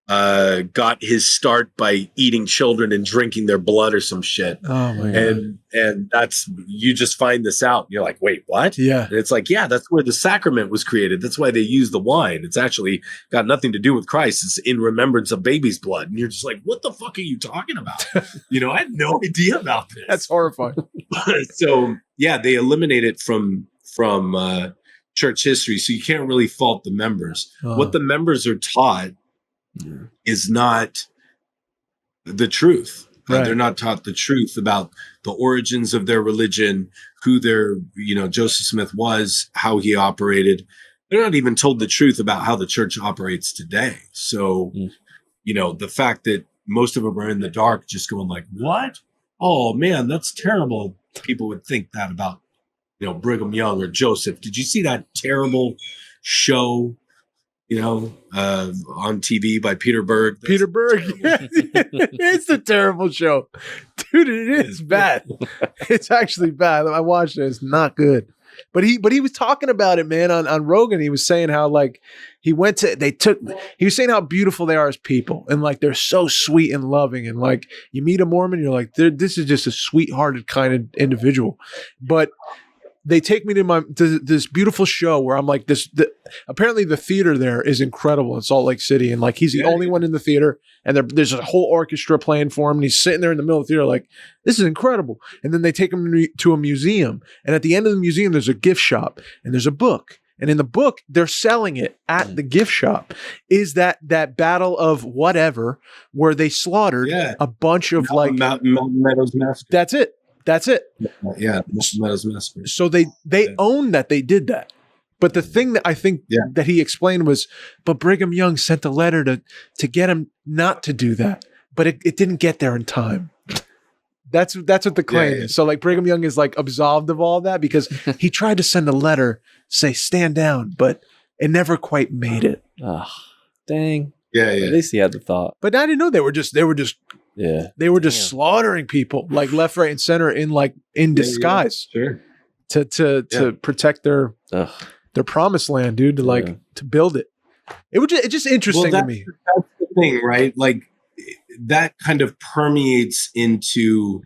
got his start by eating children and drinking their blood or some shit. Oh my God. And that's, you just find this out. You're like, wait, what? Yeah. And it's like, yeah, that's where the sacrament was created. That's why they use the wine. It's actually got nothing to do with Christ. It's in remembrance of baby's blood. And you're just like, what the fuck are you talking about? I had no idea about this. That's horrifying. So yeah, they eliminate it from church history. So you can't really fault the members. What the members are taught is not the truth. Right. They're not taught the truth about the origins of their religion, who Joseph Smith was, how he operated. They're not even told the truth about how the church operates today. So, the fact that most of them are in the dark, just going like, what? Oh man, that's terrible. People would think that about, Brigham Young or Joseph. Did you see that terrible show, on TV by Peter Berg? Peter Berg. It's a terrible show. Dude, it is bad. It's actually bad. I watched it. It's not good. But he was talking about it, man, on Rogan. He was saying how like he was saying how beautiful they are as people, and like they're so sweet and loving, and like you meet a Mormon, you're like, this is just a sweethearted kind of individual. But they take me to this beautiful show where I'm like apparently the theater there is incredible in Salt Lake City, and like he's the only one in the theater, and there's a whole orchestra playing for him, and he's sitting there in the middle of the theater like, this is incredible. And then they take him to a museum, and at the end of the museum there's a gift shop, and there's a book, and in the book they're selling it at the gift shop. Is that battle of whatever where they slaughtered a bunch of Mountain Meadows Massacre. That's it. Yeah, Meadows Massacre. So they own that they did that. But the thing that I think that he explained was, but Brigham Young sent a letter to get him not to do that. But it didn't get there in time. That's what the claim is. So like Brigham Young is like absolved of all that because he tried to send a letter, say stand down, but it never quite made it. Oh, dang. Yeah. At least he had the thought. But I didn't know they were just slaughtering people like left, right, and center in disguise. Sure. To protect their promised land, dude, to build it. It's just interesting to me. That's the thing, right? Like that kind of permeates into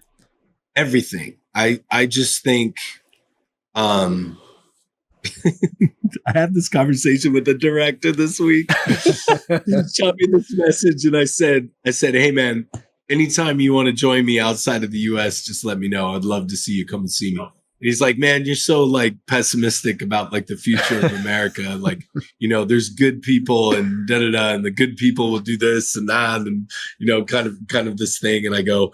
everything. I just think I had this conversation with the director this week. He shot me this message and I said, hey man, anytime you want to join me outside of the US, just let me know. I'd love to see you. Come and see me. And he's like, man, you're so like pessimistic about like the future of America. Like, there's good people and and the good people will do this and that. And, kind of this thing. And I go,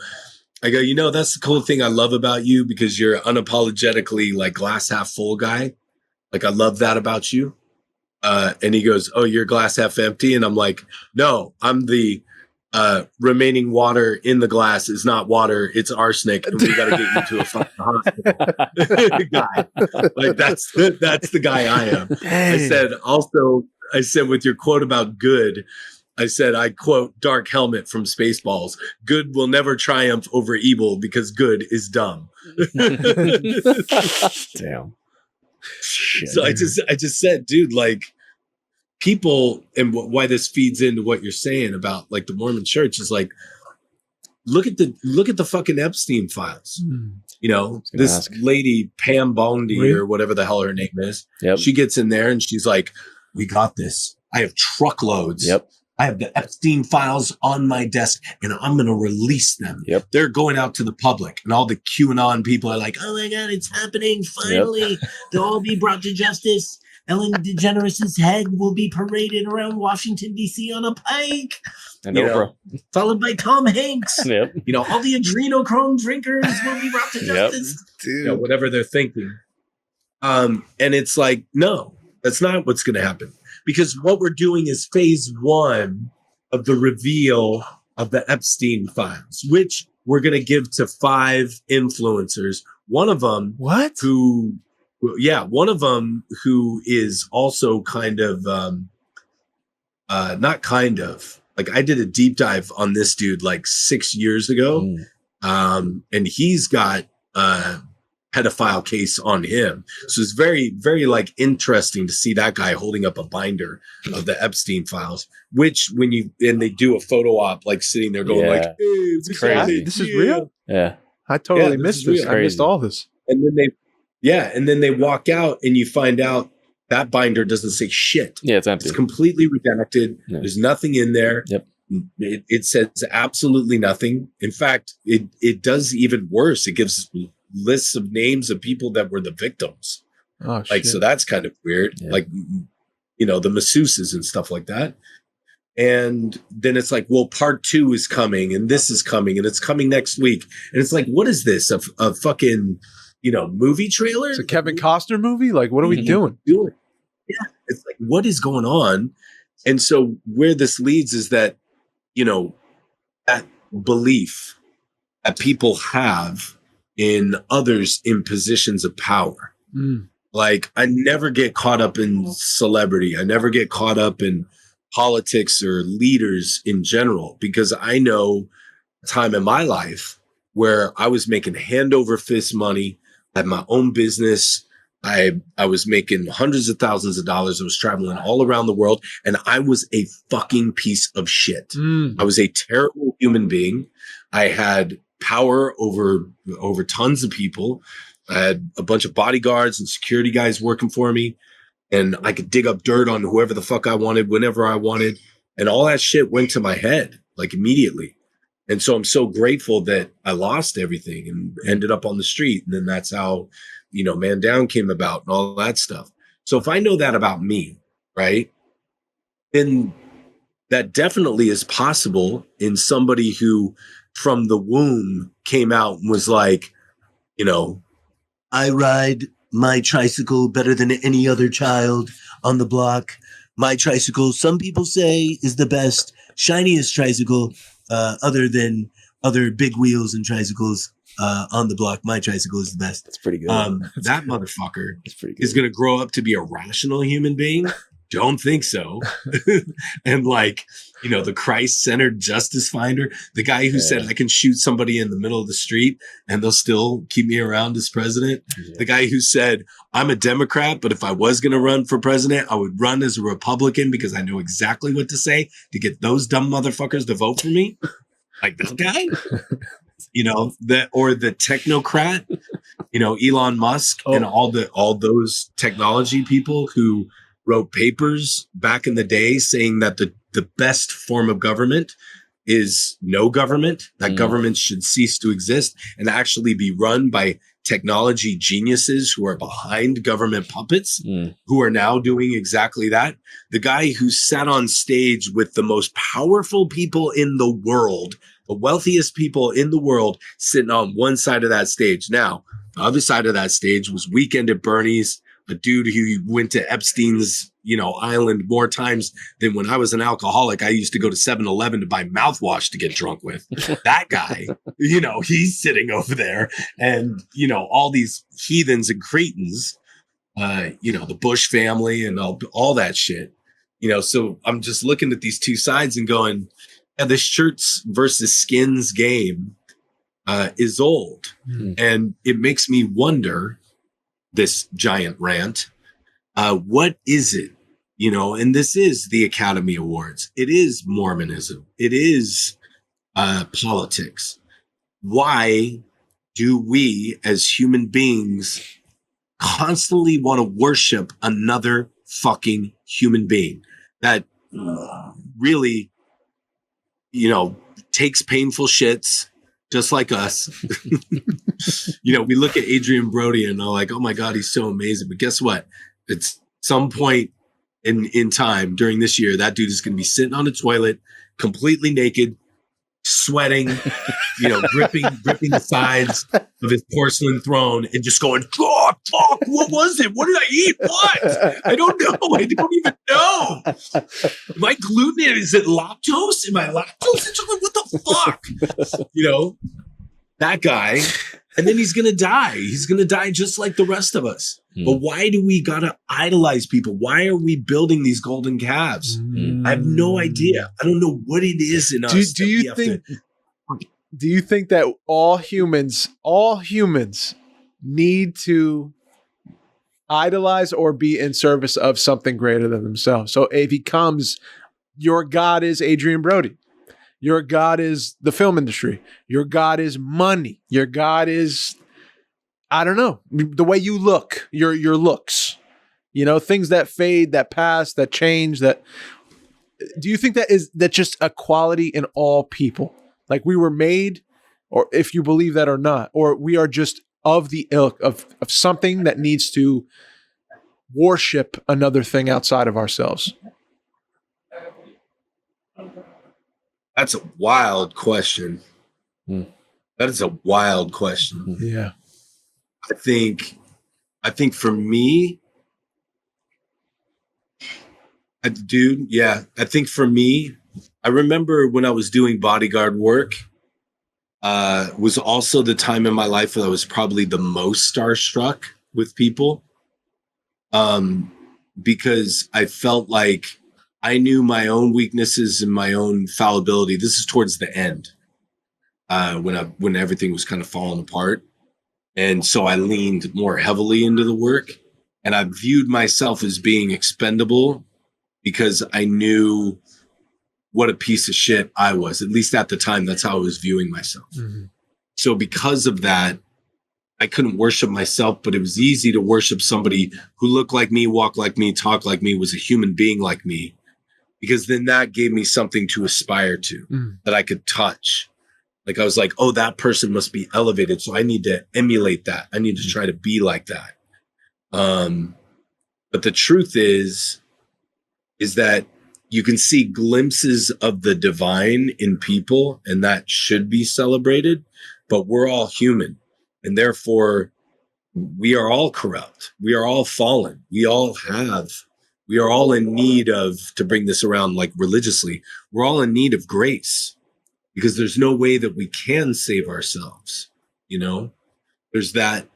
that's the cool thing I love about you because you're unapologetically like glass half full guy. Like, I love that about you. And he goes, oh, you're glass half empty. And I'm like, no, I'm the remaining water in the glass is not water. It's arsenic. And we got to get you to a fucking hospital guy. Like, that's the guy I am. Dang. I said, with your quote about good, I said, I quote Dark Helmet from Spaceballs. Good will never triumph over evil because good is dumb. Damn. Shit, so man. I just said, dude, like people, and why this feeds into what you're saying about like the Mormon Church is like, look at the fucking Epstein files. This lady Pam Bondi or whatever the hell her name is. Yep. She gets in there and she's like, we got this. I have truckloads. Yep. I have the Epstein files on my desk and I'm going to release them. Yep. They're going out to the public and all the QAnon people are like, oh my God, it's happening. Finally, they'll all be brought to justice. Ellen DeGeneres' head will be paraded around Washington, D.C. on a pike. And Oprah. Followed by Tom Hanks. Yep. All the adrenochrome drinkers will be brought to justice. Dude. Whatever they're thinking. And it's like, no, that's not what's going to happen. Because what we're doing is phase one of the reveal of the Epstein files, which we're going to give to 5 influencers. One of them, one of them who is also kind of, not kind of, like I did a deep dive on this dude like 6 years ago. And he's got pedophile case on him. So it's very, very like interesting to see that guy holding up a binder of the Epstein files, which and they do a photo op, like sitting there going like, hey, it's crazy. This is real. Yeah. I totally missed this. I missed all this. And then they walk out and you find out that binder doesn't say shit. Yeah. It's empty. It's completely redacted. Yeah. There's nothing in there. Yep. It says absolutely nothing. In fact, it does even worse. It gives lists of names of people that were the victims. Oh, like, so that's kind of weird. Yeah. Like, the masseuses and stuff like that. And then it's like, well, part 2 is coming and this is coming and it's coming next week. And it's like, what is this? A fucking, movie trailer. It's a Kevin Costner movie. Like, what are we doing? Yeah. It's like, what is going on? And so where this leads is that, that belief that people have in others in positions of power. Like, I never get caught up in celebrity. I never get caught up in politics or leaders in general, because I know a time in my life where I was making hand over fist money. I had my own business. I was making hundreds of thousands of dollars. I was traveling all around the world, and I was a fucking piece of shit. I was a terrible human being. I had power over tons of people. I had a bunch of bodyguards and security guys working for me, and I could dig up dirt on whoever the fuck I wanted, whenever I wanted. And all that shit went to my head, like, immediately. And so I'm so grateful that I lost everything and ended up on the street. And then that's how, Man Down came about and all that stuff. So if I know that about me, right, then that definitely is possible in somebody who from the womb came out and was like, I ride my tricycle better than any other child on the block. My tricycle, some people say, is the best, shiniest tricycle, other than other big wheels and tricycles on the block. My tricycle is the best. That's pretty good. That motherfucker is going to grow up to be a rational human being. Don't think so. And the Christ-centered justice finder, the guy who said I can shoot somebody in the middle of the street and they'll still keep me around as president. Yeah. The guy who said, I'm a Democrat, but if I was going to run for president, I would run as a Republican because I know exactly what to say to get those dumb motherfuckers to vote for me. Like that guy, or the technocrat, Elon Musk and all those technology people who wrote papers back in the day saying that the best form of government is no government, that government should cease to exist and actually be run by technology geniuses who are behind government puppets, who are now doing exactly that. The guy who sat on stage with the most powerful people in the world, the wealthiest people in the world, sitting on one side of that stage. Now, the other side of that stage was Weekend at Bernie's, a dude who went to Epstein's, island more times than when I was an alcoholic. I used to go to 7-Eleven to buy mouthwash to get drunk with. That guy, he's sitting over there, and, all these heathens and cretins, the Bush family and all that shit, so I'm just looking at these two sides and going, yeah, this shirts versus skins game is old. And it makes me wonder, this giant rant, what is it? And this is the Academy Awards. It is Mormonism. It is politics. Why do we as human beings constantly want to worship another fucking human being that really, takes painful shits just like us? We look at Adrian Brody and are like, oh my God, he's so amazing. But guess what? It's some point in time during this year, that dude is going to be sitting on a toilet, completely naked, sweating, gripping the sides of his porcelain throne and just going, oh, fuck, what was it? What did I eat? What? I don't know. I don't even know. Am I gluten? Is it lactose? Am I lactose intolerant? What the fuck? That guy. And then he's going to die. He's going to die just like the rest of us. But why do we got to idolize people? Why are we building these golden calves? I have no idea. I don't know what it is in us. Do you think that all humans need to idolize or be in service of something greater than themselves? So it becomes, your God is Adrian Brody. Your God is the film industry. Your God is money. Your God is, I don't know, the way you look, your looks, things that fade, that pass, that change. That, do you think that just a quality in all people? Like we were made, or if you believe that or not, or we are just of the ilk of something that needs to worship another thing outside of ourselves? That's a wild question. That is a wild question. Yeah. I think for me, I think for me, I remember when I was doing bodyguard work, was also the time in my life where I was probably the most starstruck with people. Because I felt like I knew my own weaknesses and my own fallibility. This is towards the end, when everything was kind of falling apart. And so I leaned more heavily into the work, and I viewed myself as being expendable because I knew what a piece of shit I was. At least at the time, that's how I was viewing myself. Mm-hmm. So because of that, I couldn't worship myself, but it was easy to worship somebody who looked like me, walked like me, talked like me, was a human being like me, because then that gave me something to aspire to that I could touch. Like I was like, oh, that person must be elevated, so I need to emulate that. I need to try to be like that. But the truth is that you can see glimpses of the divine in people, and that should be celebrated, but we're all human. And therefore, we are all corrupt. We are all fallen. We are all in need of, to bring this around like religiously, we're all in need of grace, because there's no way that we can save ourselves. You know, there's that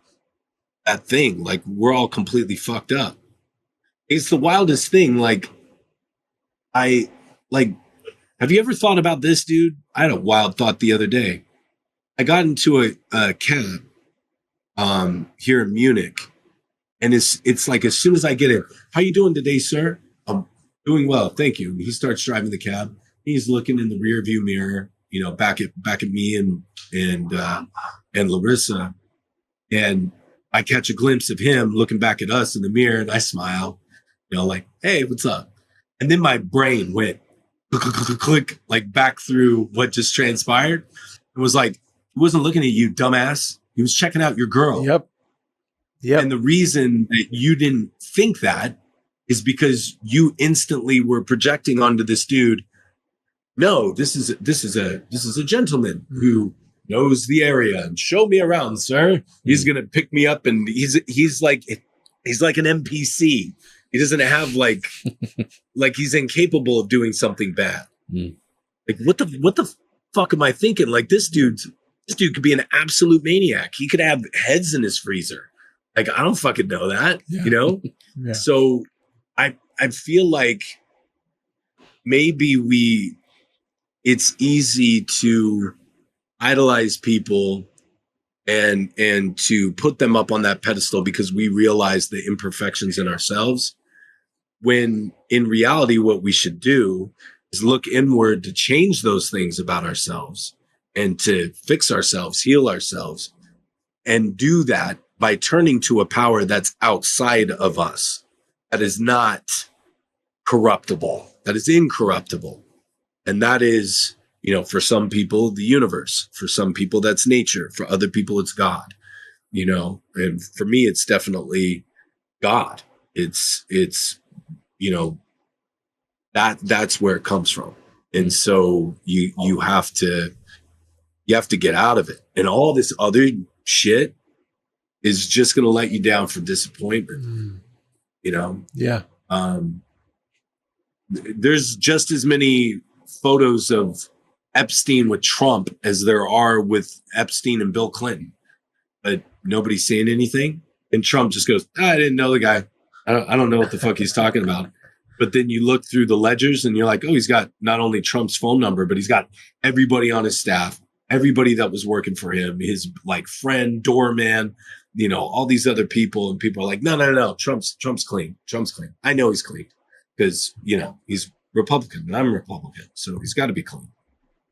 thing, like we're all completely fucked up. It's the wildest thing. Have you ever thought about this, dude? I had a wild thought the other day. I got into a cab here in Munich, and it's like, as soon as I get in, how you doing today, sir? I'm doing well, thank you. And he starts driving the cab. He's looking in the rear view mirror, you know, back at me and Larissa, and I catch a glimpse of him looking back at us in the mirror, and I smile, you know, like, hey, what's up? And then my brain went click, like back through what just transpired. It was like, he wasn't looking at you, dumbass. He was checking out your girl. Yep. And the reason that you didn't think that is because you instantly were projecting onto this dude. No, this is a gentleman who knows the area, and show me around, sir. He's gonna pick me up, and he's like an NPC. He doesn't have like he's incapable of doing something bad. Like what the fuck am I thinking? Like this dude could be an absolute maniac. He could have heads in his freezer. Like, I don't fucking know that, you know? Yeah. So I feel like maybe it's easy to idolize people and to put them up on that pedestal because we realize the imperfections in ourselves, when in reality, what we should do is look inward to change those things about ourselves and to fix ourselves, heal ourselves, and do that by turning to a power that's outside of us, that is not corruptible, that is incorruptible. And that is, you know, for some people, the universe. For some people, that's nature. For other people, it's God, you know. And for me, it's definitely God. It's you know, that's where it comes from. And so you have to get out of it. And all this other shit is just going to let you down for disappointment, you know? Yeah. There's just as many photos of Epstein with Trump as there are with Epstein and Bill Clinton, but nobody's saying anything. And Trump just goes, I didn't know the guy. I don't know what the fuck he's talking about. But then you look through the ledgers and you're like, oh, he's got not only Trump's phone number, but he's got everybody on his staff, everybody that was working for him, his like friend, doorman, you know, all these other people. And people are like, no. Trump's clean. Trump's clean. I know he's clean because, you know, he's Republican and I'm Republican. So he's got to be clean.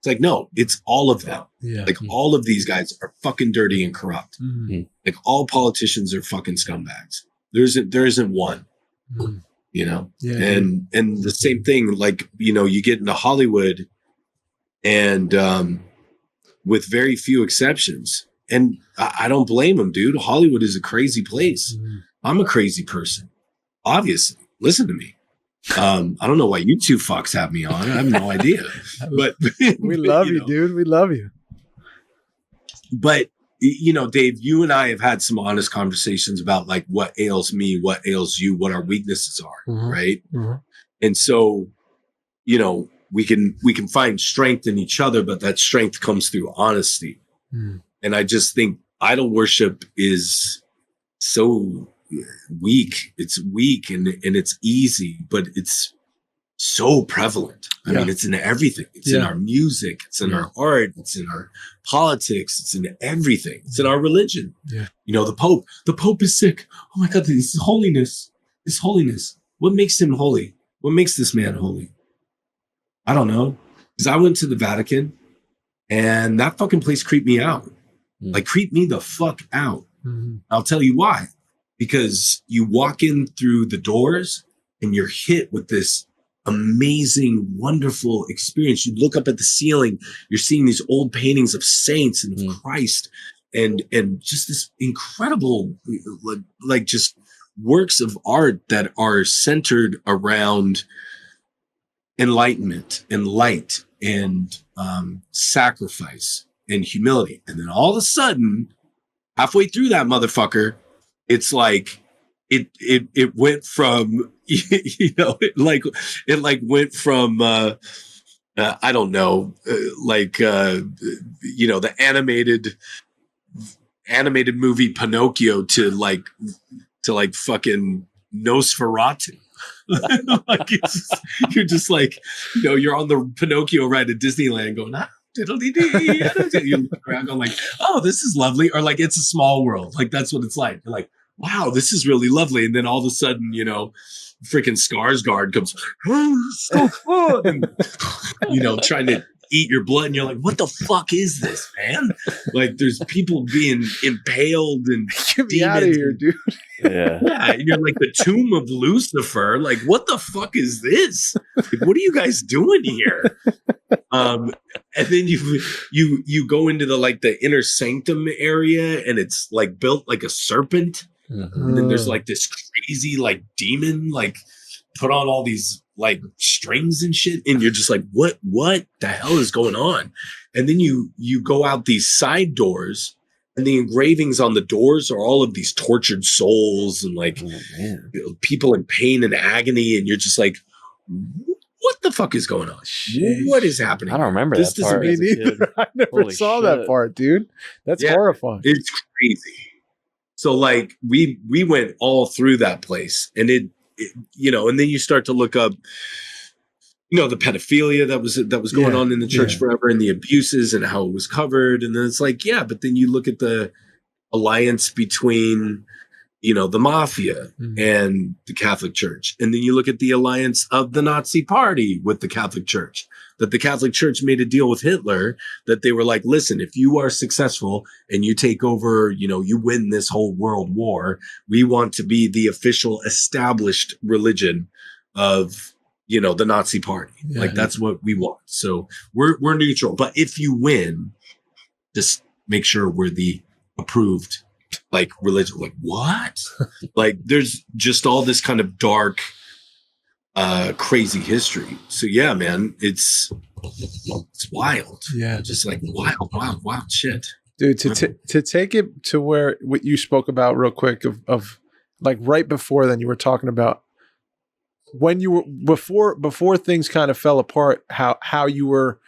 It's like, no, it's all of them. Yeah. Like all of these guys are fucking dirty and corrupt. Mm-hmm. Like all politicians are fucking scumbags. There isn't one, you know? Yeah, and the same thing, like, you know, you get into Hollywood and with very few exceptions, and I don't blame them, dude. Hollywood is a crazy place. I'm a crazy person, obviously. Listen to me. I don't know why you two fucks have me on. I have no idea. But we love you, dude. We love you. But you know, Dave, you and I have had some honest conversations about like what ails me, what ails you, what our weaknesses are, right? And so, you know, we can find strength in each other, but that strength comes through honesty. And I just think idol worship is so weak. It's weak and it's easy, but it's so prevalent. I mean, it's in everything. It's in our music. It's in our art. It's in our politics. It's in everything. It's in our religion. You know, the Pope is sick. Oh my God, this is holiness. This holiness. What makes him holy? What makes this man holy? I don't know. Because I went to the Vatican and that fucking place creeped me out. Like, creep me the fuck out. I'll tell you why. Because you walk in through the doors and you're hit with this amazing, wonderful experience. You look up at the ceiling, you're seeing these old paintings of saints and of Christ and just this incredible, like just works of art that are centered around enlightenment and light and sacrifice and humility. And then all of a sudden, halfway through that motherfucker, it's like it went from you know it went from I don't know you know, the animated movie Pinocchio to like fucking Nosferatu. Like you're just like, you know, you're on the Pinocchio ride at Disneyland going, you look around going like, oh, this is lovely. Or like, It's a Small World. Like, that's what it's like. You're like, wow, this is really lovely. And then all of a sudden, you know, freaking Skarsgård comes, oh, so fun. And, you know, trying to eat your blood. And you're like, what the fuck is this, man? Like, there's people being impaled and get me out of here, dude. Yeah. And you're like the tomb of Lucifer. Like, what the fuck is this? Like, what are you guys doing here? And then you go into the inner sanctum area, and it's like built like a serpent. And then there's like this crazy like demon like put on all these like strings and shit, and you're just like, what the hell is going on? And then you go out these side doors, and the engravings on the doors are all of these tortured souls and like people in pain and agony, and you're just like, what the fuck is going on? Jeez. What is happening? I don't remember that part. Me neither. I never saw that part, dude. That's horrifying. It's crazy. So like we went all through that place, and it you know, and then you start to look up, you know, the pedophilia that was going on in the church forever, and the abuses and how it was covered. And then it's like, but then you look at the alliance between, you know, the mafia and the Catholic Church. And then you look at the alliance of the Nazi Party with the Catholic Church, that the Catholic Church made a deal with Hitler, that they were like, listen, if you are successful and you take over, you know, you win this whole world war, we want to be the official established religion of, you know, the Nazi Party. Like, that's what we want. So we're neutral. But if you win, just make sure we're the approved like religion. Like, what? Like, there's just all this kind of dark, crazy history. So yeah, man, it's wild. Yeah, just like wild shit, dude. To take it to where what you spoke about real quick of like right before then, you were talking about when you were before things kind of fell apart, how you were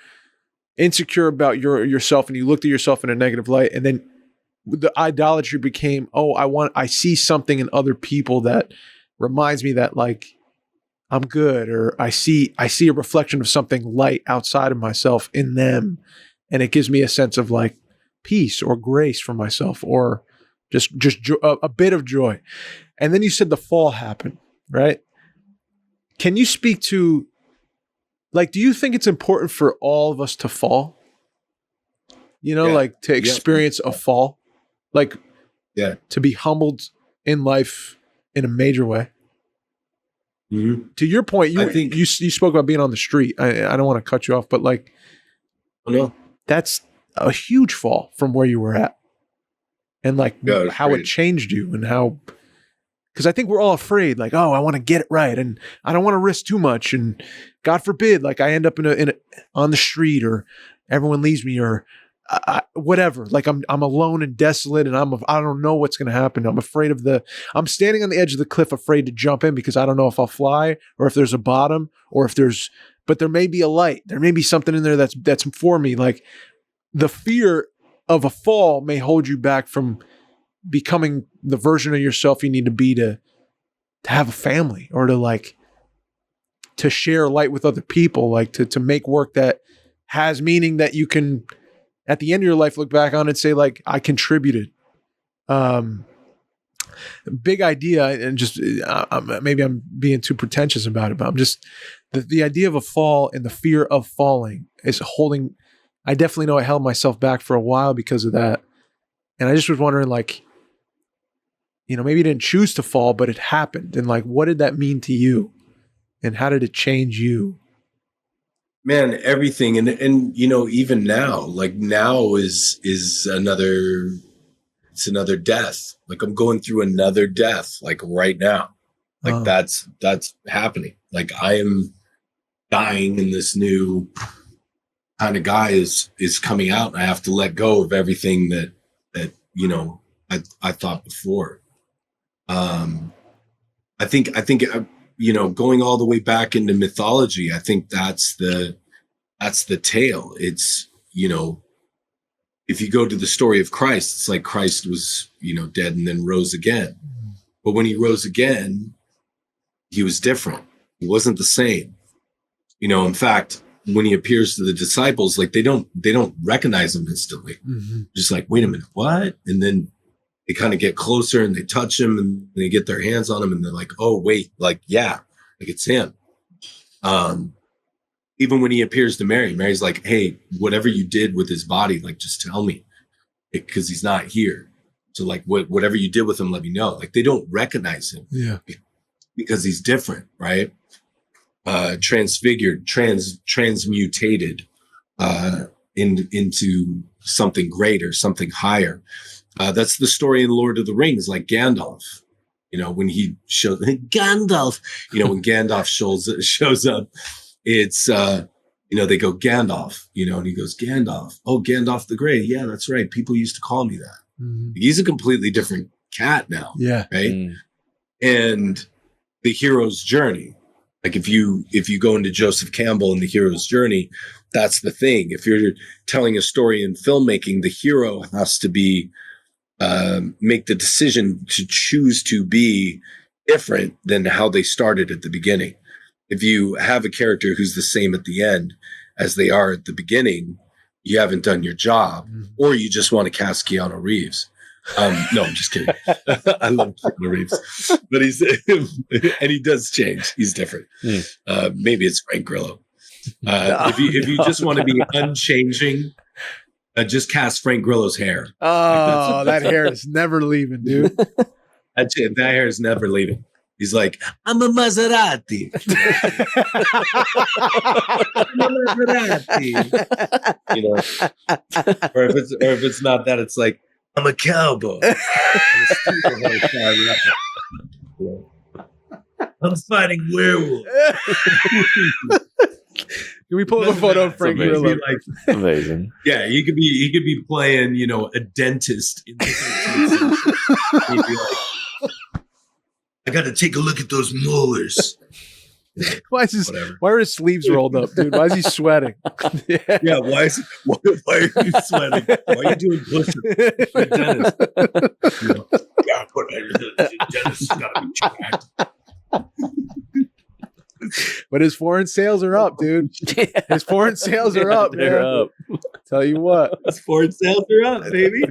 insecure about yourself, and you looked at yourself in a negative light, and then the idolatry became, I see something in other people that reminds me that like I'm good, or I see a reflection of something light outside of myself in them, and it gives me a sense of like peace or grace for myself, or just a bit of joy. And then you said the fall happened, right? Can you speak to, like, do you think it's important for all of us to fall? You know, like to experience a fall? Like, to be humbled in life in a major way. Mm-hmm. To your point, you spoke about being on the street. I don't want to cut you off, but like, that's a huge fall from where you were at, and like how it changed you, and how, because I think we're all afraid, like, I want to get it right, and I don't want to risk too much, and God forbid, like I end up in a on the street, or everyone leaves me, or whatever. Like I'm alone and desolate, and I don't know what's going to happen. I'm afraid I'm standing on the edge of the cliff, afraid to jump in because I don't know if I'll fly or if there's a bottom or but there may be a light. There may be something in there that's for me. Like the fear of a fall may hold you back from becoming the version of yourself you need to be to have a family or to share light with other people, like to make work that has meaning that you can at the end of your life look back on and say like, I contributed. Big idea. And just maybe I'm being too pretentious about it, but I'm just the idea of a fall and the fear of falling is holding. I definitely know I held myself back for a while because of that. And I just was wondering, like, maybe you didn't choose to fall, but it happened. And like, what did that mean to you? And how did it change you? Man, everything. And even now, like now is it's another death. Like I'm going through another death, like right now. Like that's happening. Like I am dying and this new kind of guy is coming out. And I have to let go of everything that I thought before. I think going all the way back into mythology, I think that's the tale. It's, if you go to the story of Christ, it's like Christ was, dead and then rose again. But when he rose again, he was different. He wasn't the same. In fact, when he appears to the disciples, like they don't recognize him instantly. Mm-hmm. Just like, wait a minute, what? And then they kind of get closer and they touch him and they get their hands on him and they're like, oh, wait, like, yeah, like it's him. Even when he appears to Mary, Mary's like, hey, whatever you did with his body, like, just tell me because he's not here. So like whatever you did with him, let me know. Like they don't recognize him because he's different, right? Transfigured, transmutated into something greater, something higher. That's the story in Lord of the Rings, like Gandalf. When he shows Gandalf, when Gandalf shows up, it's they go Gandalf, and he goes Gandalf. Oh, Gandalf the Grey. Yeah, that's right. People used to call me that. Mm-hmm. He's a completely different cat now. Yeah. Right. Mm. And the hero's journey. Like if you go into Joseph Campbell and the hero's journey, that's the thing. If you're telling a story in filmmaking, the hero has to be make the decision to choose to be different than how they started at the beginning. If you have a character who's the same at the end as they are at the beginning, you haven't done your job, or you just want to cast Keanu Reeves. No, I'm just kidding. I love Keanu Reeves, but he does change. He's different. Maybe it's Frank Grillo. If you just want to be unchanging, just cast Frank Grillo's hair. Oh, that hair is never leaving, dude. That's it. That hair is never leaving. He's like, I'm a Maserati. I'm a Maserati. Or if it's not that, it's like, I'm a cowboy. I'm fighting werewolves. Can we pull up a photo of Frank Grillo? Like, amazing. Yeah, he could be playing, a dentist in the 13th century. He'd be like, I got to take a look at those molars. Why are his sleeves rolled up, dude? Why is he sweating? Yeah, why are you sweating? Why are you doing push-ups? For dentist. Yeah, the dentist has got to be tracked. But his foreign sales are up, dude. His foreign sales are up, They're man. up. Tell you what. His foreign sales are up, baby.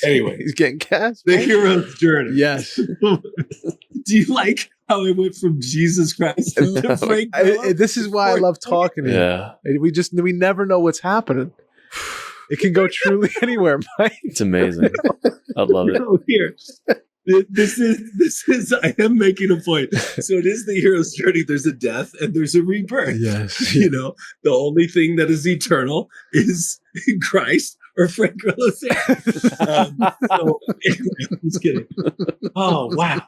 Anyway, he's getting cast. The hero's journey. Yes. Do you like how it went from Jesus Christ to Frank Grillo? This is why I love talking to you. Yeah. We never know what's happening. It can go truly anywhere, Mike. It's amazing. I love it. Here. This is I am making a point. So it is the hero's journey. There's a death and there's a rebirth. Yes. The only thing that is eternal is Christ or Frank Grillo's hair. So anyway, I'm just kidding. Oh wow.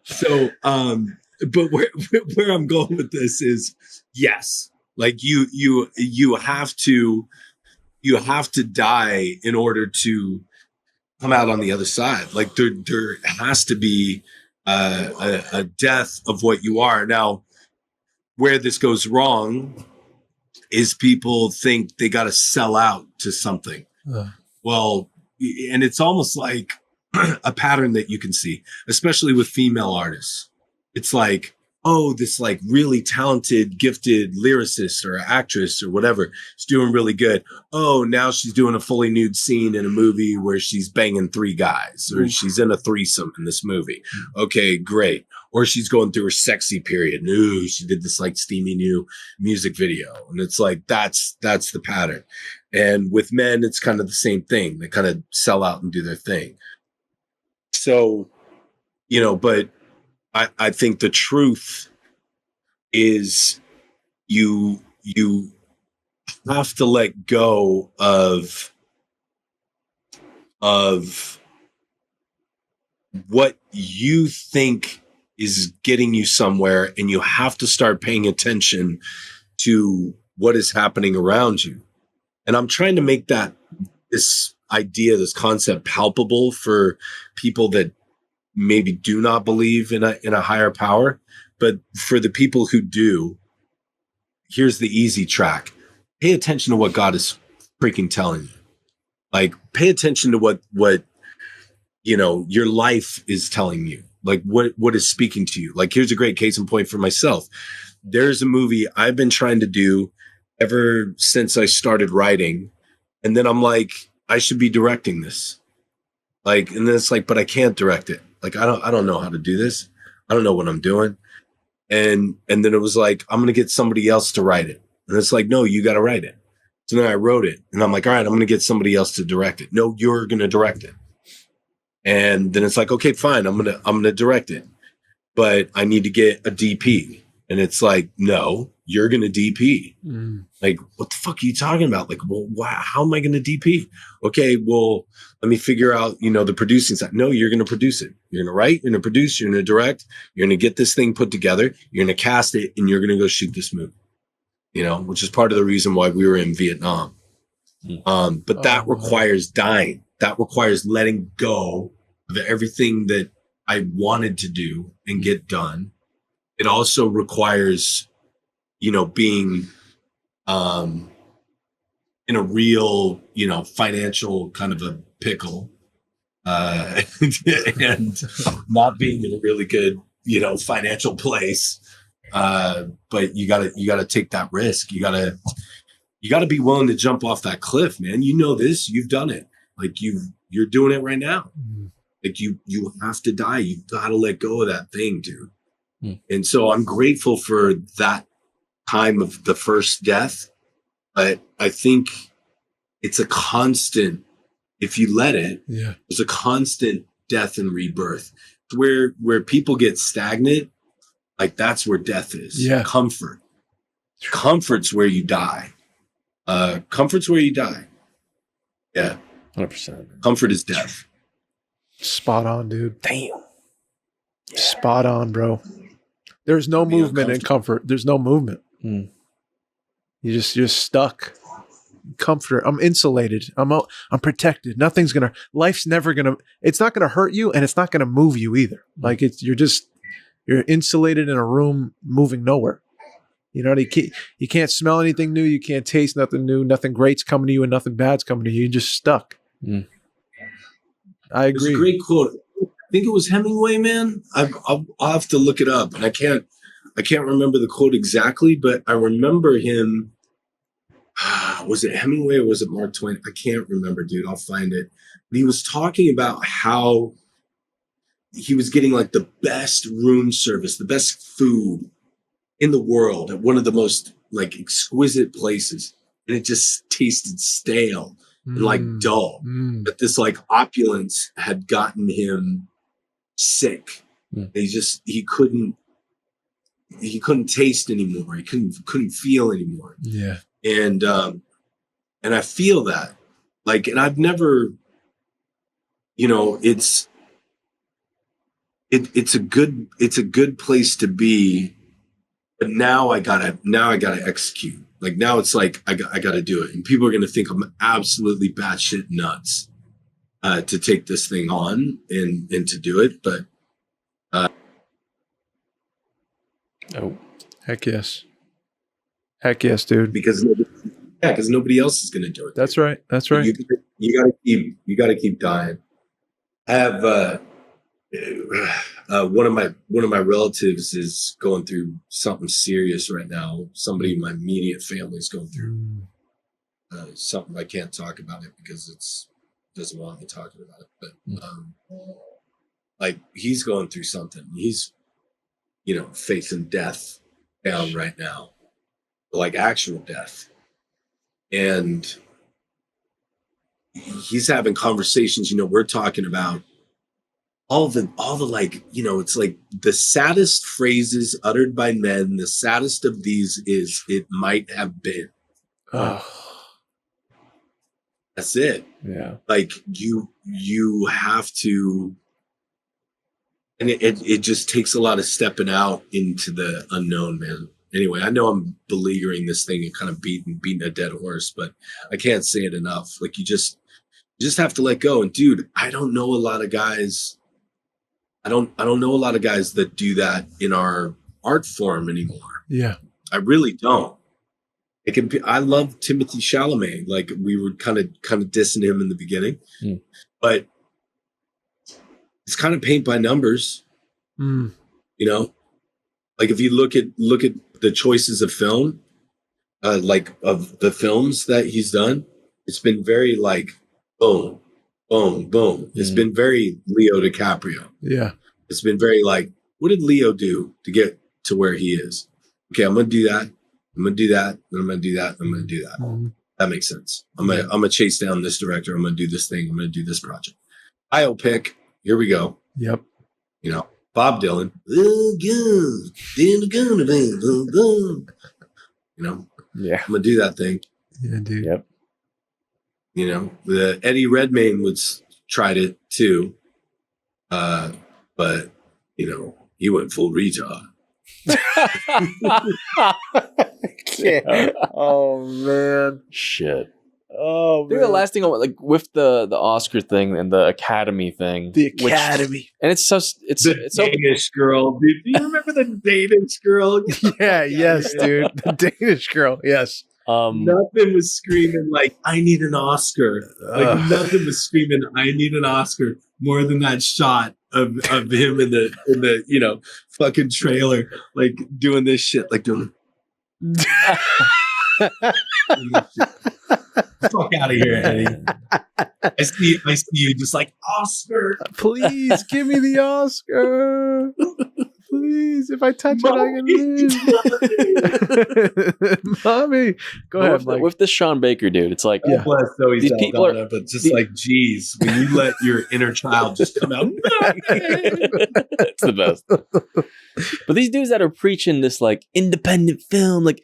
So but where I'm going with this is yes. Like you have to, you have to die in order to come out on the other side. Like there has to be a death of what you are. Now, where this goes wrong is people think they got to sell out to something. Well, and it's almost like a pattern that you can see, especially with female artists. It's like, oh, this like really talented, gifted lyricist or actress or whatever is doing really good. Oh, now she's doing a fully nude scene in a movie where she's banging 3 guys, or she's in a threesome in this movie. Okay, great. Or she's going through her sexy period. Ooh, she did this like steamy new music video. And it's like, that's the pattern. And with men, it's kind of the same thing. They kind of sell out and do their thing. So, you know, but I think the truth is you have to let go of what you think is getting you somewhere, and you have to start paying attention to what is happening around you. And I'm trying to make this idea, this concept palpable for people that maybe do not believe in a higher power. But for the people who do, here's the easy track. Pay attention to what God is freaking telling you. Like, pay attention to what you know, your life is telling you. Like, what is speaking to you. Like, here's a great case in point for myself. There's a movie I've been trying to do ever since I started writing. And then I'm like, I should be directing this. Like, and then it's like, but I can't direct it. Like, I don't know how to do this. I don't know what I'm doing. And then it was like, I'm going to get somebody else to write it. And it's like, no, you got to write it. So then I wrote it, and I'm like, all right, I'm going to get somebody else to direct it. No, you're going to direct it. And then it's like, okay, fine. I'm going to direct it, but I need to get a DP. And it's like, no, you're going to DP. Like, what the fuck are you talking about? Like, well, how am I going to DP? Okay, well, let me figure out, you know, the producing side. No, you're going to produce it. You're going to write, you're going to produce, you're going to direct, you're going to get this thing put together, you're going to cast it, and you're going to go shoot this movie, you know, which is part of the reason why we were in Vietnam. But that requires dying. That requires letting go of everything that I wanted to do and get done. It also requires, you know, being in a real, you know, financial kind of a pickle, and not being in a really good, you know, financial place. But you gotta take that risk. You gotta be willing to jump off that cliff, man. You know this, you've done it. Like you're doing it right now. Like you have to die. You gotta let go of that thing, dude. And so I'm grateful for that time of the first death. But I think it's a constant, if you let it, there's a constant death and rebirth. Where people get stagnant, like that's where death is. Comfort. Comfort's where you die. Comfort's where you die. Yeah. 100%. Comfort is death. Spot on, dude. Damn. Yeah. Spot on, bro. There's no movement in comfort. There's no movement. You're just stuck. Comfort. I'm insulated. I'm protected. Life's never gonna. It's not gonna hurt you, and it's not gonna move you either. Like you're insulated in a room, moving nowhere. You know, you can't smell anything new. You can't taste nothing new. Nothing great's coming to you, and nothing bad's coming to you. You're just stuck. I agree. It's a great quote. I think it was Hemingway, man. I'll have to look it up, and I can't remember the quote exactly, but I remember him. Was it Hemingway or was it Mark Twain? I can't remember, dude. I'll find it. But he was talking about how he was getting like the best room service, the best food in the world at one of the most like exquisite places, and it just tasted stale and like dull. But this like opulence had gotten him sick. He couldn't taste anymore. He couldn't feel anymore. Yeah. And I feel that, like, and I've never, you know, it's a good place to be, but now I gotta execute. Like now it's like, I got to do it. And people are going to think I'm absolutely batshit nuts to take this thing on and to do it. But oh, heck yes. Heck yes, dude. Because nobody else is going to do it. That's right. That's right. You got to keep dying. I have one of my relatives is going through something serious right now. Somebody in my immediate family is going through something. I can't talk about it because it's doesn't want me talking about it. But like he's going through something. He's facing death down right now, like actual death, and he's having conversations. We're talking about all the like, it's like the saddest phrases uttered by men. The saddest of these is "it might have been." That's it. Yeah. Like you have to, and it just takes a lot of stepping out into the unknown, man. Anyway, I know I'm beleaguering this thing and kind of beating a dead horse, but I can't say it enough. Like you just have to let go. And dude, I don't know a lot of guys. I don't know a lot of guys that do that in our art form anymore. Yeah. I really don't. I love Timothée Chalamet. Like we were kind of dissing him in the beginning, but it's kind of paint by numbers. Like if you look at the choices of film, like of the films that he's done, it's been very like boom, boom, boom. It's been very Leo DiCaprio. Yeah. It's been very like, what did Leo do to get to where he is? Okay, I'm going to do that. I'm going to do that. Then I'm going to do that. I'm going to do that. That makes sense. I'm going to chase down this director. I'm going to do this thing. I'm going to do this project. Biopic. Here we go. Yep. Bob Dylan. Yeah. I'm going to do that thing. Yeah, dude. Yep. The Eddie Redmayne tried it too. But he went full retard. Oh man. Shit. Oh man. I think the last thing like with the Oscar thing and the Academy thing. The Academy. And it's so Danish girl. Do you remember the Danish girl? Yeah, yes, dude. The Danish girl, yes. Nothing was screaming like I need an Oscar. Like nothing was screaming I need an Oscar more than that shot of him in the fucking trailer, like doing this shit, like doing fuck out of here, Eddie. I see you just like Oscar. Please give me the Oscar. Please, if I touch it, I can lose. Mommy, go ahead. With the Sean Baker dude, it's like these people are, but just like, geez, when you let your inner child just come out, it's the best. But these dudes that are preaching this like independent film, like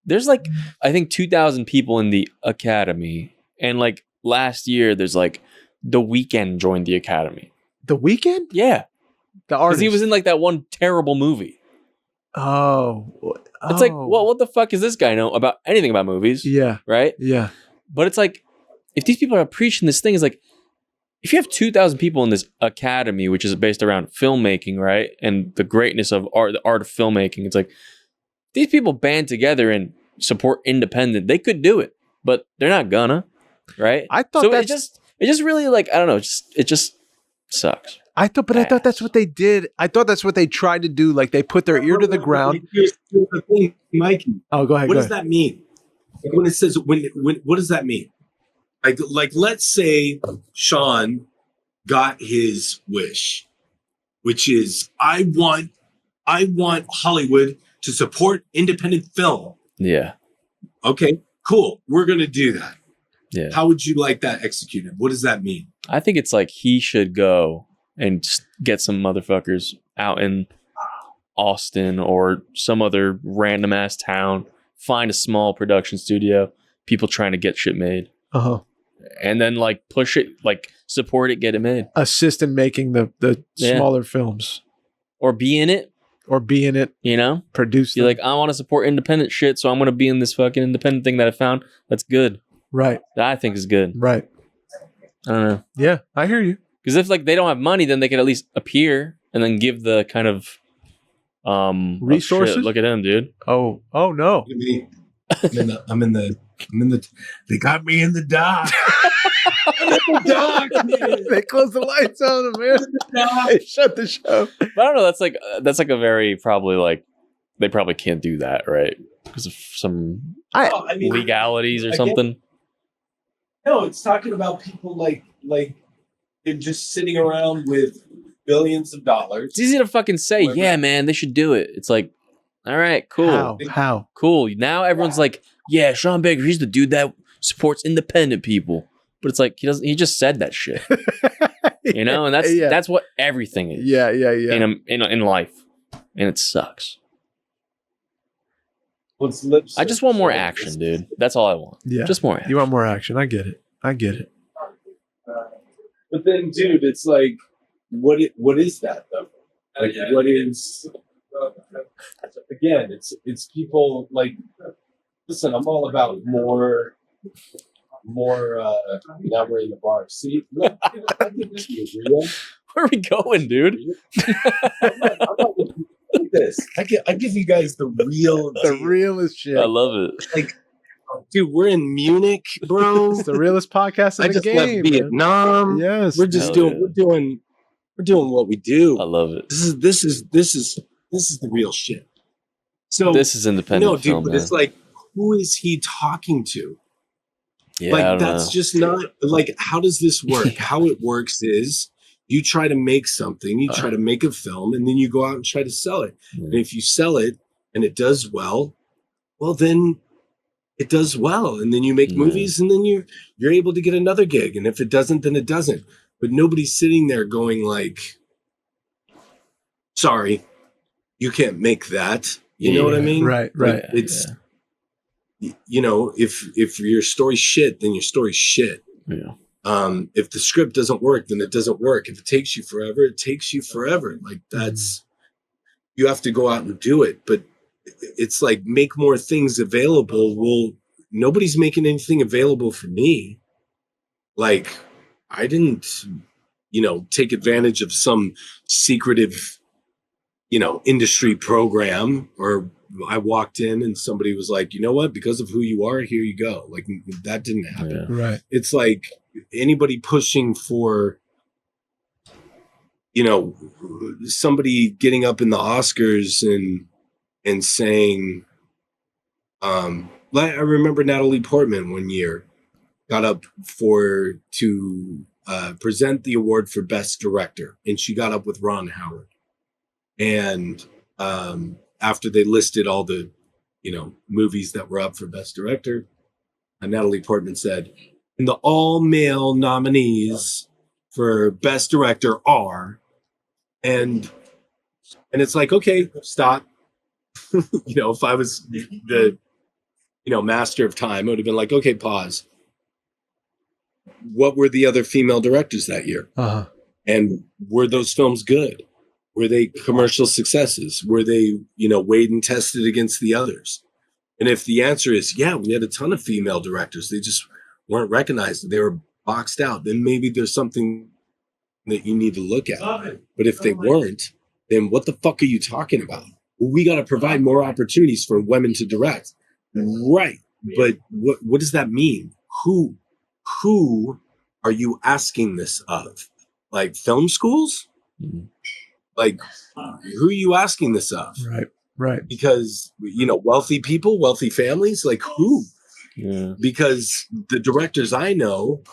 there's like I think 2,000 people in the Academy, and like last year there's like The Weeknd joined the Academy. The Weeknd? Yeah. The artist. Because he was in like that one terrible movie. Oh. It's like, well, what the fuck is this guy know about anything about movies? Yeah. Right? Yeah. But it's like, if these people are preaching this thing, it's like, if you have 2,000 people in this academy, which is based around filmmaking, right? And the greatness of art, the art of filmmaking, it's like, these people band together and support independent. They could do it, but they're not gonna, right? I thought it just really like, I don't know, it just sucks. I thought that's what they did. I thought that's what they tried to do. Like they put their ear to the ground. Here's the thing, Mikey. Oh, go ahead. What does that mean? Like when it says when what does that mean? Like let's say Sean got his wish, which is I want Hollywood to support independent film. Yeah. Okay, cool. We're gonna do that. Yeah. How would you like that executed? What does that mean? I think it's like he should go and just get some motherfuckers out in Austin or some other random ass town, find a small production studio, people trying to get shit made. Uh-huh. And then like push it, like support it, get it made. Assist in making the smaller films. Or be in it or be in it. You know, produce. You're like, I want to support independent shit, so I'm going to be in this fucking independent thing that I found. That's good. Right. That I think is good. Right. I don't know. Yeah, I hear you. Because if like they don't have money, then they could at least appear and then give the kind of resources. Oh, look at him, dude. Oh no. I'm in the. They got me in the dark. They closed the lights on him, man. They shut the show. But I don't know. That's like a very probably like they probably can't do that, right? Because of some legalities or something. No, it's talking about people like they're just sitting around with billions of dollars. It's easy to fucking say, yeah, man, they should do it. It's like, all right, cool. How? Cool. Now everyone's like, yeah, Sean Baker, he's the dude that supports independent people. But it's like he just said that shit. You know, and that's what everything is. Yeah. In life. And it sucks. I just want more action, dude. That's all I want. Yeah. Just more action. You want more action. I get it. But then, dude, it's like, what is that though? Like, what is? Again, it's people like. Listen, I'm all about more. Now we're in the bar. See, look, I think this is real. Where are we going, dude? I'm not looking at this. I give you guys the realest shit. I love it. Like, dude, we're in Munich, bro. It's the realest podcast in the game. I just left Vietnam. Yes, we're just we're doing what we do. I love it. This is the real shit. So this is independent. No, dude, film, but man. it's like, who is he talking to? Yeah, like that's just not like, how does this work? How it works is you try to make something, you try to make a film, and then you go out and try to sell it. And if you sell it and it does well then it does well, and then you make movies, and then you're able to get another gig. And if it doesn't, then it doesn't. But nobody's sitting there going like, sorry, you can't make that. You know what I mean? Right. Like, it's you know, if your story's shit, then your story's shit. Yeah. If the script doesn't work, then it doesn't work. If it takes you forever, it takes you forever. Like, that's, you have to go out and do it. But it's like, make more things available. Well, nobody's making anything available for me. Like, I didn't, take advantage of some secretive, industry program, or I walked in and somebody was like, you know what, because of who you are, here you go. Like, that didn't happen. Yeah. Right. It's like anybody pushing for, somebody getting up in the Oscars and saying, I remember Natalie Portman one year got up to present the award for Best Director, and she got up with Ron Howard. And after they listed all the, movies that were up for Best Director, Natalie Portman said, and the all-male nominees for Best Director are, and it's like, okay, stop. If I was the, master of time, I would have been like, okay, pause. What were the other female directors that year? Uh-huh. And were those films good? Were they commercial successes? Were they, weighed and tested against the others? And if the answer is, yeah, we had a ton of female directors, they just weren't recognized, they were boxed out, then maybe there's something that you need to look at. But if they weren't, then what the fuck are you talking about? Well, we got to provide more opportunities for women to direct. Right. But what does that mean? Who are you asking this of? Like, film schools? Mm-hmm. Like, who are you asking this of? Right. Because, wealthy people, wealthy families, like, who? Yeah. Because the directors I know,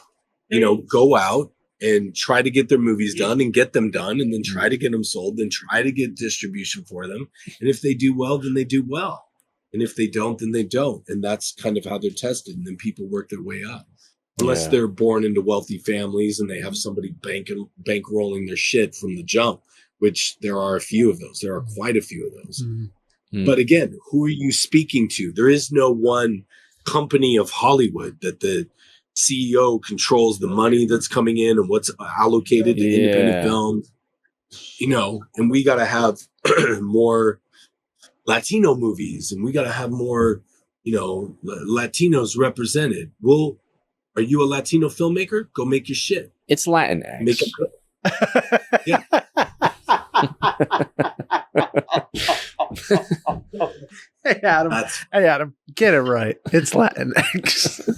go out and try to get their movies done and get them done, and then try to get them sold, then try to get distribution for them. And if they do well, then they do well. And if they don't, then they don't. And that's kind of how they're tested. And then people work their way up. Unless they're born into wealthy families and they have somebody bankrolling their shit from the jump, which there are a few of those. There are quite a few of those. Mm-hmm. But again, who are you speaking to? There is no one company of Hollywood that the CEO controls the money that's coming in and what's allocated to independent films. and we got to have more Latino movies, and we got to have more, Latinos represented. Well, are you a Latino filmmaker? Go make your shit. It's Latinx. Make it good. Yeah. Hey Adam, get it right. It's Latinx.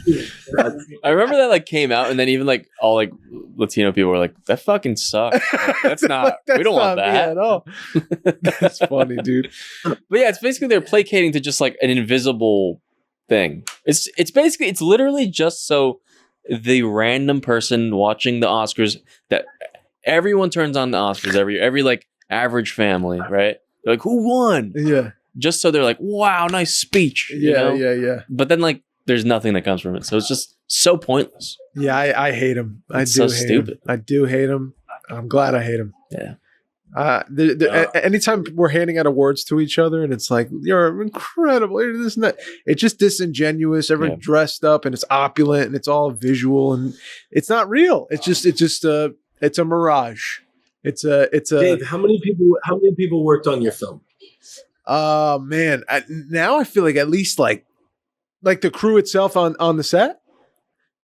I remember that like came out, and then even like all like Latino people were like, "That fucking sucks. Like, that's not. We don't want that at all." That's funny, dude. But yeah, it's basically they're placating to just like an invisible thing. It's basically it's literally just so the random person watching the Oscars, that everyone turns on the Oscars every like average family, right? They're like, who won? Yeah. Just so they're like, wow, nice speech. Yeah. But then like there's nothing that comes from it. So it's just so pointless. Yeah, I hate him. It's so stupid. I do hate him. I'm glad I hate him. Yeah. Anytime we're handing out awards to each other and it's like, you're incredible, this and that, it's just disingenuous. Everyone dressed up and it's opulent and it's all visual and it's not real. It's just it's a mirage. It's a Dave, how many people worked on your film? Man, now I feel like at least like the crew itself on the set.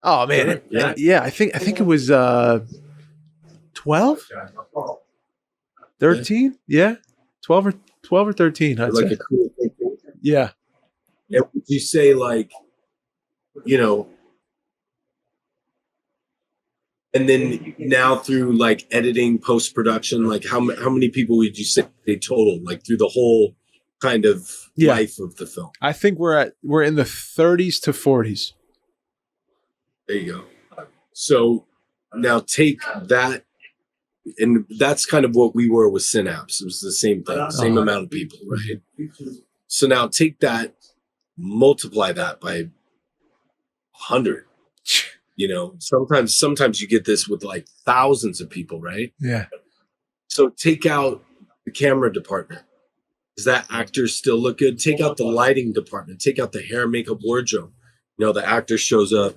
Oh man, yeah. I think it was 12, 13. Yeah, 12 or 13. I'd like say. a cool thing. Yeah. And would you say like, and then now through like editing, post-production, like how many people would you say they total, like through the whole kind of life of the film? I think we're in the 30s to 40s. There you go. So now take that, and that's kind of what we were with Synapse. It was the same thing, same amount of people, right? So now take that, multiply that by 100. Sometimes you get this with like thousands of people, right? Yeah. So take out the camera department. Does that actor still look good? Take out the lighting department. Take out the hair, makeup, wardrobe. The actor shows up,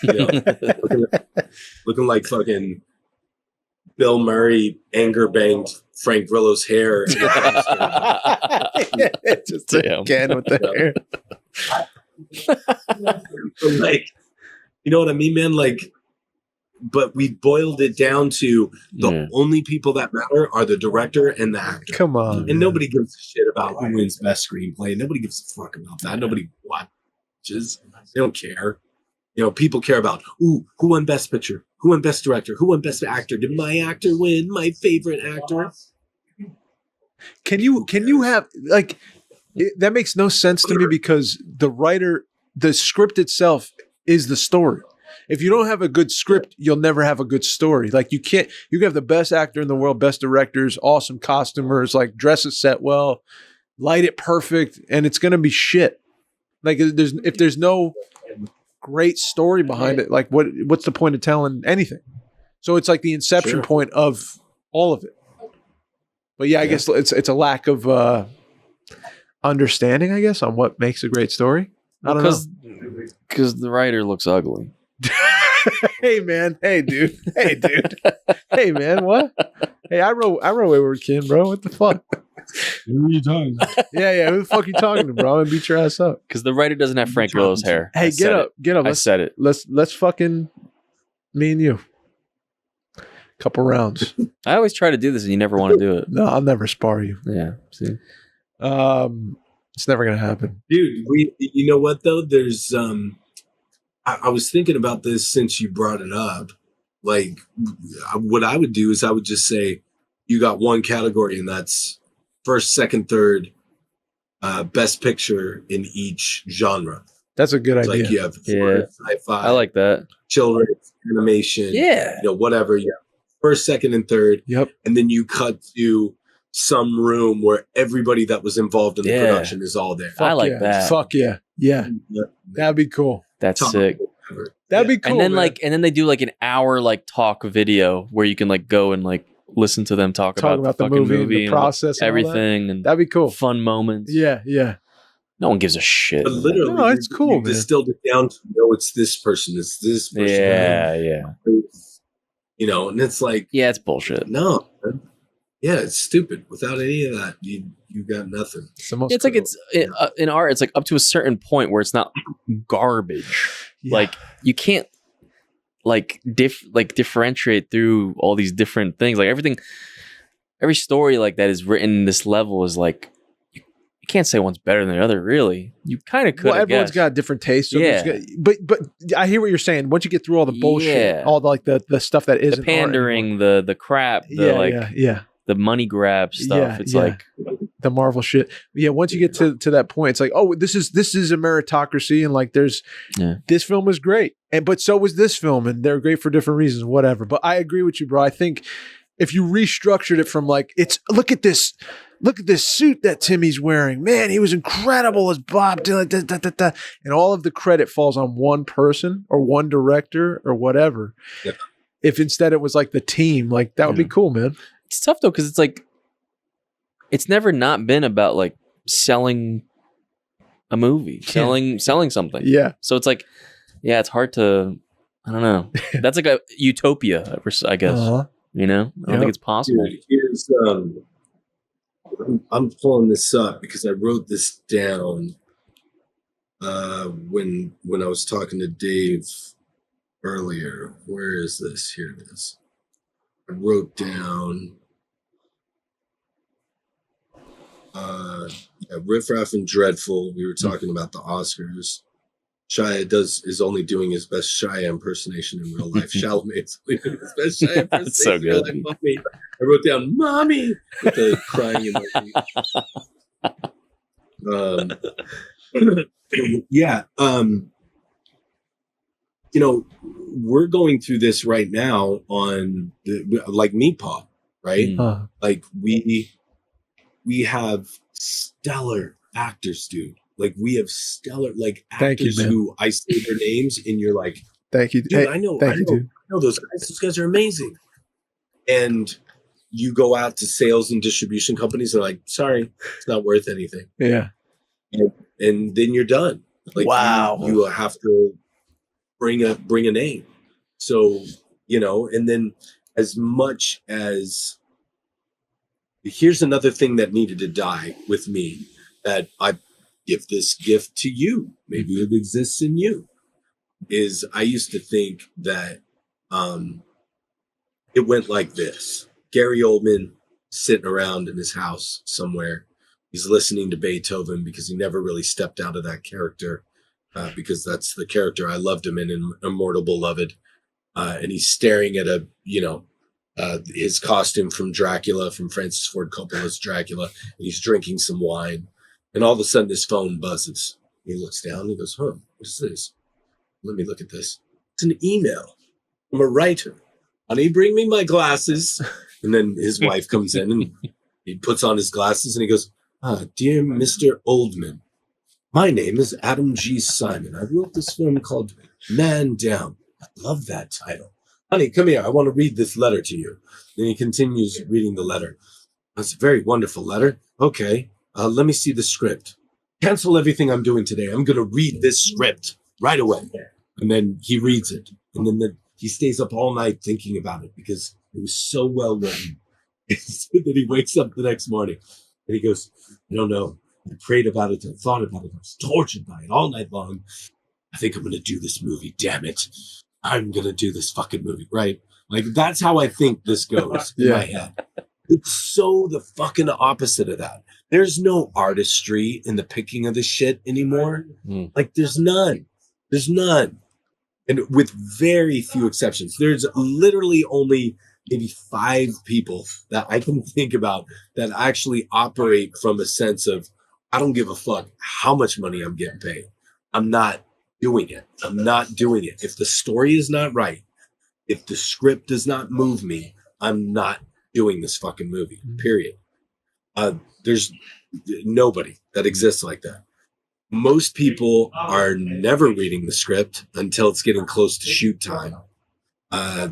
looking like fucking Bill Murray anger banged Frank Grillo's hair. Just again with the hair. Like, you know what I mean, man? Like, but we boiled it down to the only people that matter are the director and the actor. Come on. And nobody gives a shit about who wins best screenplay. Nobody gives a fuck about that. Nobody watches. They don't care. People care about, who won best picture? Who won best director? Who won best actor? Did my actor win? My favorite actor? Can you have like that makes no sense to me, because the script itself is the story. If you don't have a good script, you'll never have a good story. Like you can have the best actor in the world, best directors, awesome costumers, like dress a set well, light it perfect, and it's gonna be shit. Like if there's no great story behind it, like what's the point of telling anything? So it's like the inception point of all of it. But I guess it's a lack of understanding, I guess, on what makes a great story. I don't know. Because the writer looks ugly. Hey man, hey dude, hey man, what? Hey, I wrote Wayward Kin, bro. What the fuck? Who are you talking to? Yeah. Who the fuck you talking to, bro? I'm gonna beat your ass up. Because the writer doesn't have Frank Grillo's hair. Hey, get up. I said it. Let's fucking me and you. Couple rounds. I always try to do this, and you never want to do it. No, I'll never spar you. Yeah. See. It's never gonna happen, dude. You know what though? There's I was thinking about this since you brought it up. Like, what I would do is I would just say you got one category, and that's first, second, third, best picture in each genre. That's a good idea. Like you have sci-fi, I like that, children's animation, whatever. Yeah, first, second, and third. Yep, and then you cut to some room where everybody that was involved in the production is all there. I like that. Fuck yeah. That'd be cool. That's sick. That'd be cool. And then they do like an hour like talk video where you can like go and like listen to them talk about the movie, the process, and everything, and that'd be cool. Fun moments. Yeah. No one gives a shit. But literally, no, it's cool. You distilled it down to it's this person. It's this person. Yeah. And it's like, yeah, it's bullshit. No, man. Yeah, it's stupid. Without any of that, you got nothing. It's like in art, it's like up to a certain point where it's not garbage. Yeah. Like you can't differentiate through all these different things. Like every story like that is written this level is like you can't say one's better than the other. Really, you kind of could. Well, everyone's got different tastes. So yeah, but I hear what you're saying. Once you get through all the bullshit, all the stuff that isn't the pandering, the crap, the money grab stuff. It's like the Marvel shit. Yeah, once you get to that point, it's like, oh, this is a meritocracy, and like there's this film was great, but so was this film, and they're great for different reasons, whatever. But I agree with you, bro. I think if you restructured it from like look at this suit that Timmy's wearing, man, he was incredible as Bob Dylan, and all of the credit falls on one person or one director or whatever. Yeah. If instead it was like the team, like that would be cool, man. It's tough though, because it's like it's never not been about like selling a movie, selling something. Yeah. So it's like, yeah, it's hard to. I don't know. That's like a utopia, I guess. I don't think it's possible. Dude, here's I'm pulling this up because I wrote this down when I was talking to Dave earlier. Where is this? Here it is. I wrote down Riff Raff and Dreadful. We were talking about the Oscars. Shia is only doing his best Shia impersonation in real life. Chalamet's only doing his best Shia impersonation. That's so good. Like, Mommy. I wrote down "Mommy" with the crying emoji. Yeah. We're going through this right now on like Meatpaw, right? Like we have stellar actors, dude. Like we have stellar actors who I say their names and you're like, thank you, dude. I know those guys. Those guys are amazing. And you go out to sales and distribution companies, they're like, sorry, it's not worth anything. Yeah. And then you're done. Like, wow. You have to bring a name. So, and then as much as here's another thing that needed to die with me, that I give this gift to you. Maybe it exists in you. Is I used to think that it went like this. Gary Oldman sitting around in his house somewhere. He's listening to Beethoven because he never really stepped out of that character because that's the character I loved him in Immortal Beloved. And he's staring at his costume from Dracula, from Francis Ford Coppola's Dracula, and he's drinking some wine. And all of a sudden his phone buzzes. He looks down and he goes, what is this? Let me look at this. It's an email from a writer. Honey, bring me my glasses. And then his wife comes in and he puts on his glasses and he goes, dear Mr. Oldman, my name is Adam G. Simon. I wrote this film called Man Down. I love that title. Honey, come here. I want to read this letter to you. Then he continues reading the letter. That's a very wonderful letter. Okay, let me see the script. Cancel everything I'm doing today. I'm going to read this script right away. And then he reads it. And then he stays up all night thinking about it because it was so well written. So that he wakes up the next morning and he goes, I don't know. I prayed about it. I thought about it. I was tortured by it all night long. I think I'm going to do this movie. Damn it. I'm going to do this fucking movie. Right? Like, that's how I think this goes in my head. It's so the fucking opposite of that. There's no artistry in the picking of the shit anymore. Like, there's none. There's none. And with very few exceptions. There's literally only maybe 5 people that I can think about that actually operate from a sense of, I don't give a fuck how much money I'm getting paid. I'm not doing it. I'm not doing it. If the story is not right, if the script does not move me, I'm not doing this fucking movie, period. There's nobody that exists like that. Most people are never reading the script until it's getting close to shoot time.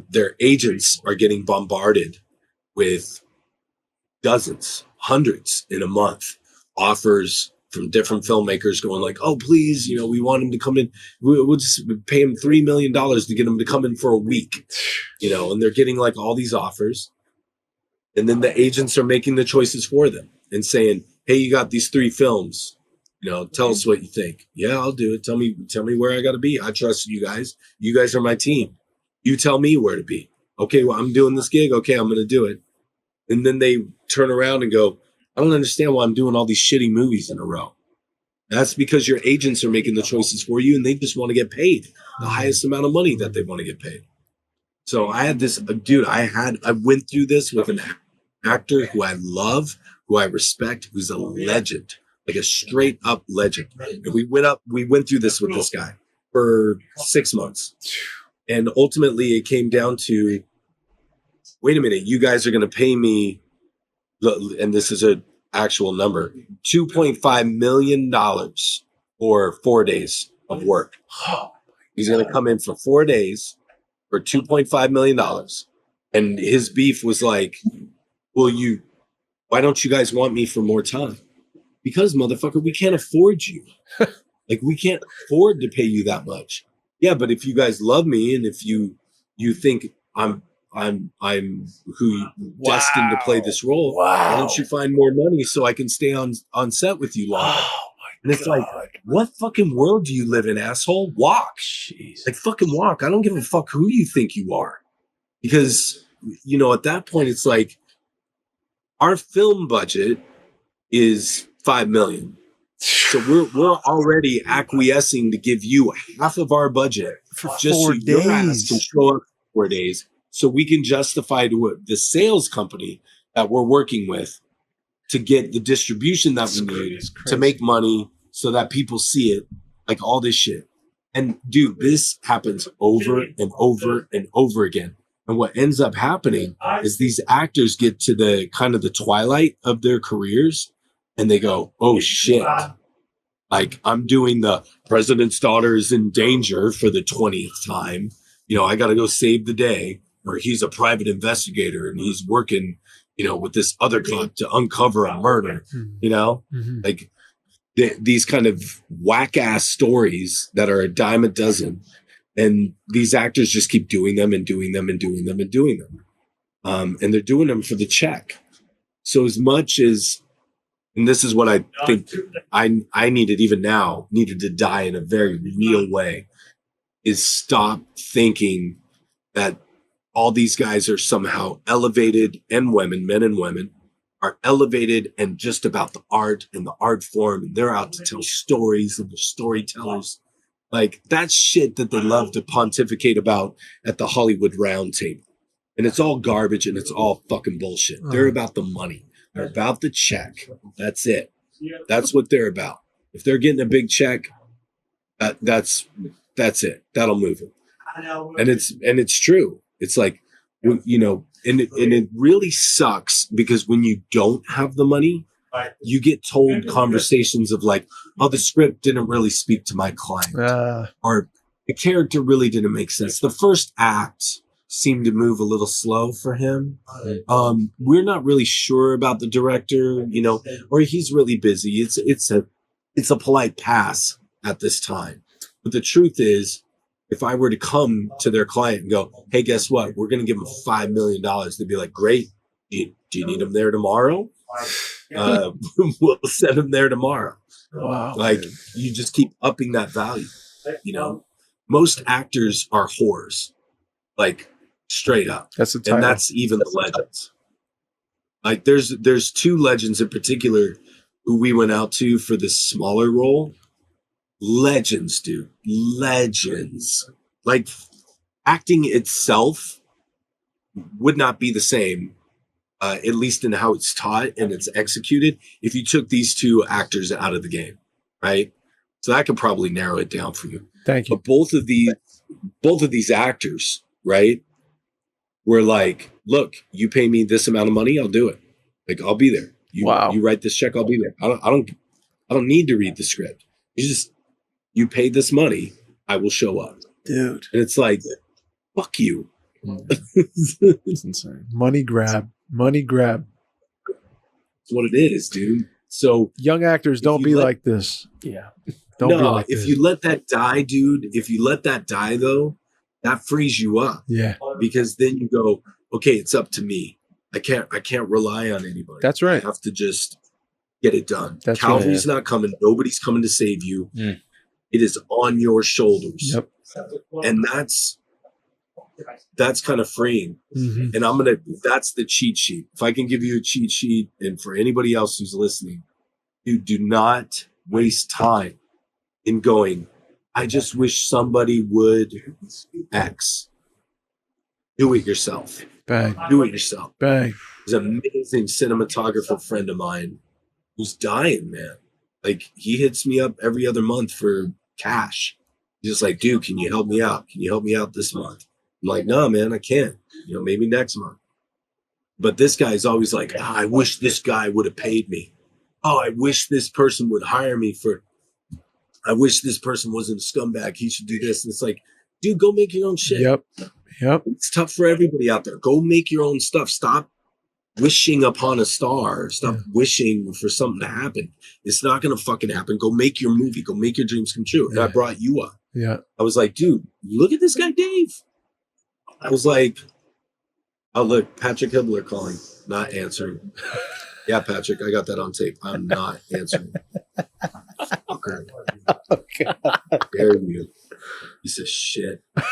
Their agents are getting bombarded with dozens, hundreds in a month, offers from different filmmakers going like, oh, please, we want him to come in. We'll just pay him $3 million to get him to come in for a week, and they're getting like all these offers. And then the agents are making the choices for them and saying, hey, you got these 3 films. Tell us what you think. Yeah, I'll do it. Tell me where I got to be. I trust you guys. You guys are my team. You tell me where to be. Okay, well, I'm doing this gig. Okay, I'm going to do it. And then they turn around and go, I don't understand why I'm doing all these shitty movies in a row. That's because your agents are making the choices for you and they just want to get paid the highest amount of money that they want to get paid. So I had this, dude, I went through this with an actor who I love, who I respect, who's a legend, like a straight up legend. And we went through this with this guy for 6 months. And ultimately it came down to, wait a minute, you guys are going to pay me, and this is an actual number, $2.5 million for 4 days of work. He's going to come in for 4 days for $2.5 million. And his beef was like, well, why don't you guys want me for more time? Because, motherfucker, we can't afford you. Like, we can't afford to pay you that much. Yeah, but if you guys love me and if you think I'm who destined to play this role, why don't you find more money so I can stay on set with you longer? And it's like, what fucking world do you live in, asshole? Walk. Jeez. Like, fucking walk. I don't give a fuck who you think you are. Because, at that point, it's like, our film budget is $5 million. So we're already acquiescing to give you half of our budget for just 4 so your ass days. can show up for 4 days, so we can justify to the sales company that we're working with to get the distribution that we need to make money, so that people see it, like all this shit. And dude, this happens over and over and over again. And what ends up happening is these actors get to the kind of the twilight of their careers and they go, oh shit, like I'm doing the president's daughter is in danger for the 20th time. I got to go save the day. Or he's a private investigator and he's working, with this other cop to uncover a murder, like these kind of whack ass stories that are a dime a dozen. And these actors just keep doing them and doing them and doing them and doing them. And they're doing them for the check. So as much as, and this is what I think I needed to die in a very real way, is stop thinking that all these guys are somehow elevated, and women, men and women, are elevated and just about the art and the art form. And they're out to tell stories and they're storytellers. Like that's shit that they love to pontificate about at the Hollywood round table. And it's all garbage and it's all fucking bullshit. They're about the money. They're about the check. That's it. That's what they're about. If they're getting a big check, that's it. That'll move them. And it's true. It's like, and it really sucks because when you don't have the money, you get told conversations of like, oh, the script didn't really speak to my client, or the character really didn't make sense. The first act seemed to move a little slow for him. We're not really sure about the director, or he's really busy. It's a polite pass at this time. But the truth is, if I were to come to their client and go, hey, guess what? We're going to give them $5 million. They'd be like, great. Do you need them there tomorrow? We'll send them there tomorrow. Wow. Like, you just keep upping that value. Most actors are whores, like straight up. That's the title. And that's even the legends. Like there's 2 legends in particular who we went out to for this smaller role. Legends, dude. Legends. Like acting itself would not be the same, at least in how it's taught and it's executed, if you took these 2 actors out of the game, right? So that could probably narrow it down for you. Thank you. But both of these actors, right, were like, look, you pay me this amount of money, I'll do it. Like, I'll be there. You write this check, I'll be there. I don't need to read the script. You pay this money, I will show up. Dude. And it's like, fuck you. It's insane. Money grab. That's what it is, dude. So young actors, don't be like this. Yeah. Don't be like if this. you let that die, dude, if you let that die though, that frees you up. Yeah. Because then you go, okay, it's up to me. I can't rely on anybody. That's right. I have to just get it done. That's Calvary's not coming. Nobody's coming to save you. Mm. It is on your shoulders. Yep. And that's kind of freeing. Mm-hmm. And that's the cheat sheet. If I can give you a cheat sheet, and for anybody else who's listening, you do not waste time in going, I just wish somebody would X. Do it yourself. Bang. Do it yourself. Bang. There's an amazing cinematographer friend of mine who's dying, man. Like, he hits me up every other month for cash. He's just like, dude, can you help me out? Can you help me out this month? I'm like, no, man, I can't. Maybe next month. But this guy's always like, I wish this guy would have paid me. Oh, I wish this person would hire me I wish this person wasn't a scumbag. He should do this. And it's like, dude, go make your own shit. Yep. It's tough for everybody out there. Go make your own stuff. Stop wishing upon a star. Stop wishing for something to happen. It's not going to fucking happen. Go make your movie. Go make your dreams come true. And I brought you up. Yeah. I was like, dude, look at this guy, Dave. I was like, oh, look, Patrick Hibbler calling, not answering. Yeah, Patrick, I got that on tape. I'm not answering. Fucker. Okay. How dare you? Piece of shit. That's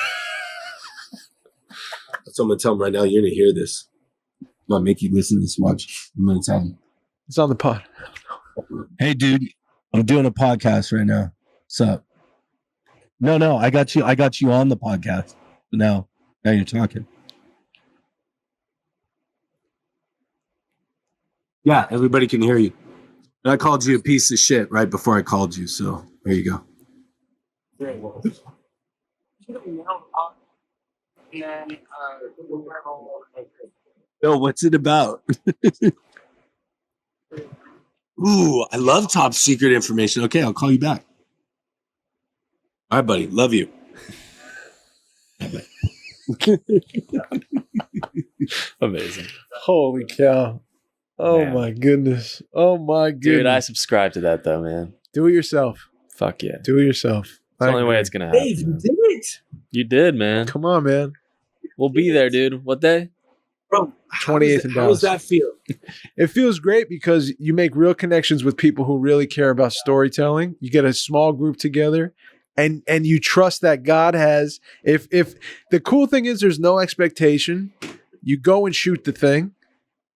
what I'm going to tell him right now. You're going to hear this. I'm going to make you listen to this. Watch. I'm going to tell him. It's on the pod. Hey, dude, I'm doing a podcast right now. What's up? No, I got you on the podcast. Now you're talking. Yeah, everybody can hear you. And I called you a piece of shit right before I called you, so there you go. No, what's it about? Ooh, I love top secret information. Okay, I'll call you back. All right, buddy. Love you. Amazing. Holy cow. Oh, man. My goodness. Oh, my goodness. Dude, I subscribe to that, though, man. Do it yourself. Fuck yeah. Do it yourself. It's the only way it's going to happen. Dave, you did it. You did, man. Come on, man. We'll be there, dude. What day? Bro, 28th and Dallas. How does that feel? It feels great because you make real connections with people who really care about storytelling. You get a small group together and you trust that God has, if the cool thing is there's no expectation, you go and shoot the thing.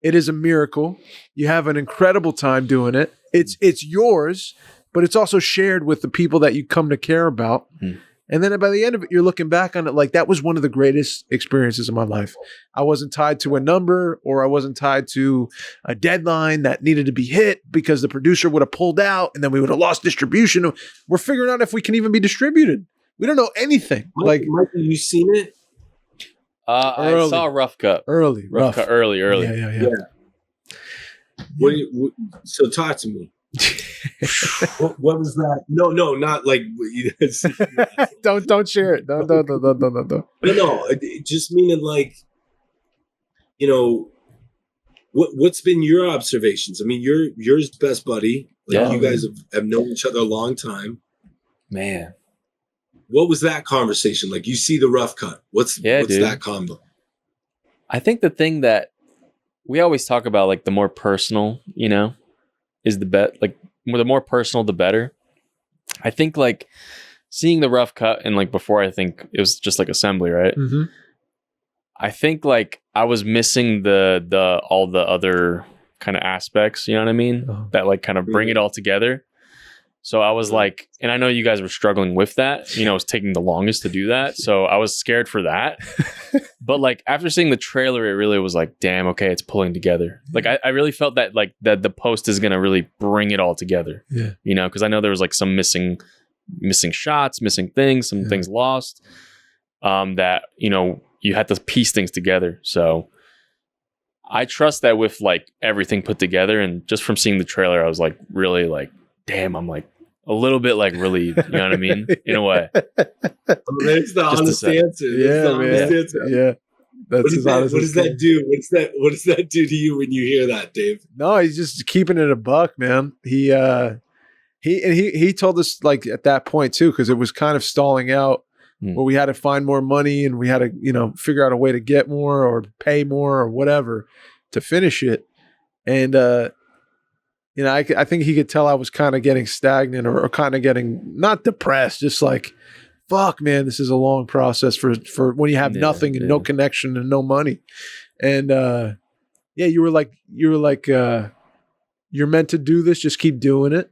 It is a miracle. You have an incredible time doing it. It's yours, but it's also shared with the people that you come to care about. Mm. And then by the end of it, you're looking back on it like that was one of the greatest experiences of my life. I wasn't tied to a number or I wasn't tied to a deadline that needed to be hit because the producer would have pulled out and then we would have lost distribution. We're figuring out if we can even be distributed. We don't know anything. Mikey, you seen it? I saw Rough Cut. Early. Rough Cut early. Yeah. So talk to me. what was that? No, not like. don't share it. No. No, just meaning like, what's been your observations? I mean, you're his best buddy. Like, you guys have known each other a long time. Man, what was that conversation like? You see the Rough Cut. What's that combo? I think the thing that we always talk about, like the more personal, is the bet. Like the more personal, the better. I think like seeing the Rough Cut and like before, I think it was just like assembly, right? Mm-hmm. I think like I was missing the all the other kind of aspects. You know what I mean? Oh. That like kind of bring it all together. So I was like, and I know you guys were struggling with that. It was taking the longest to do that. So I was scared for that. But like after seeing the trailer, it really was like, damn, okay, it's pulling together. Like I really felt that like that the post is gonna really bring it all together. Yeah. Because I know there was like some missing shots, missing things, some things lost. That you had to piece things together. So I trust that with like everything put together, and just from seeing the trailer, I was like really like, damn, I'm like a little bit like relieved, you know what I mean? In a way. It's the honest answer. Yeah, man. Yeah. That's as honest. What does that do? What does that do to you when you hear that, Dave? No, he's just keeping it a buck, man. He told us like at that point too, because it was kind of stalling out where we had to find more money and we had to, figure out a way to get more or pay more or whatever to finish it. And I think he could tell I was kind of getting stagnant or kind of getting not depressed, just like, fuck, man, this is a long process for when you have nothing and no connection and no money. And you were like, you're meant to do this. Just keep doing it.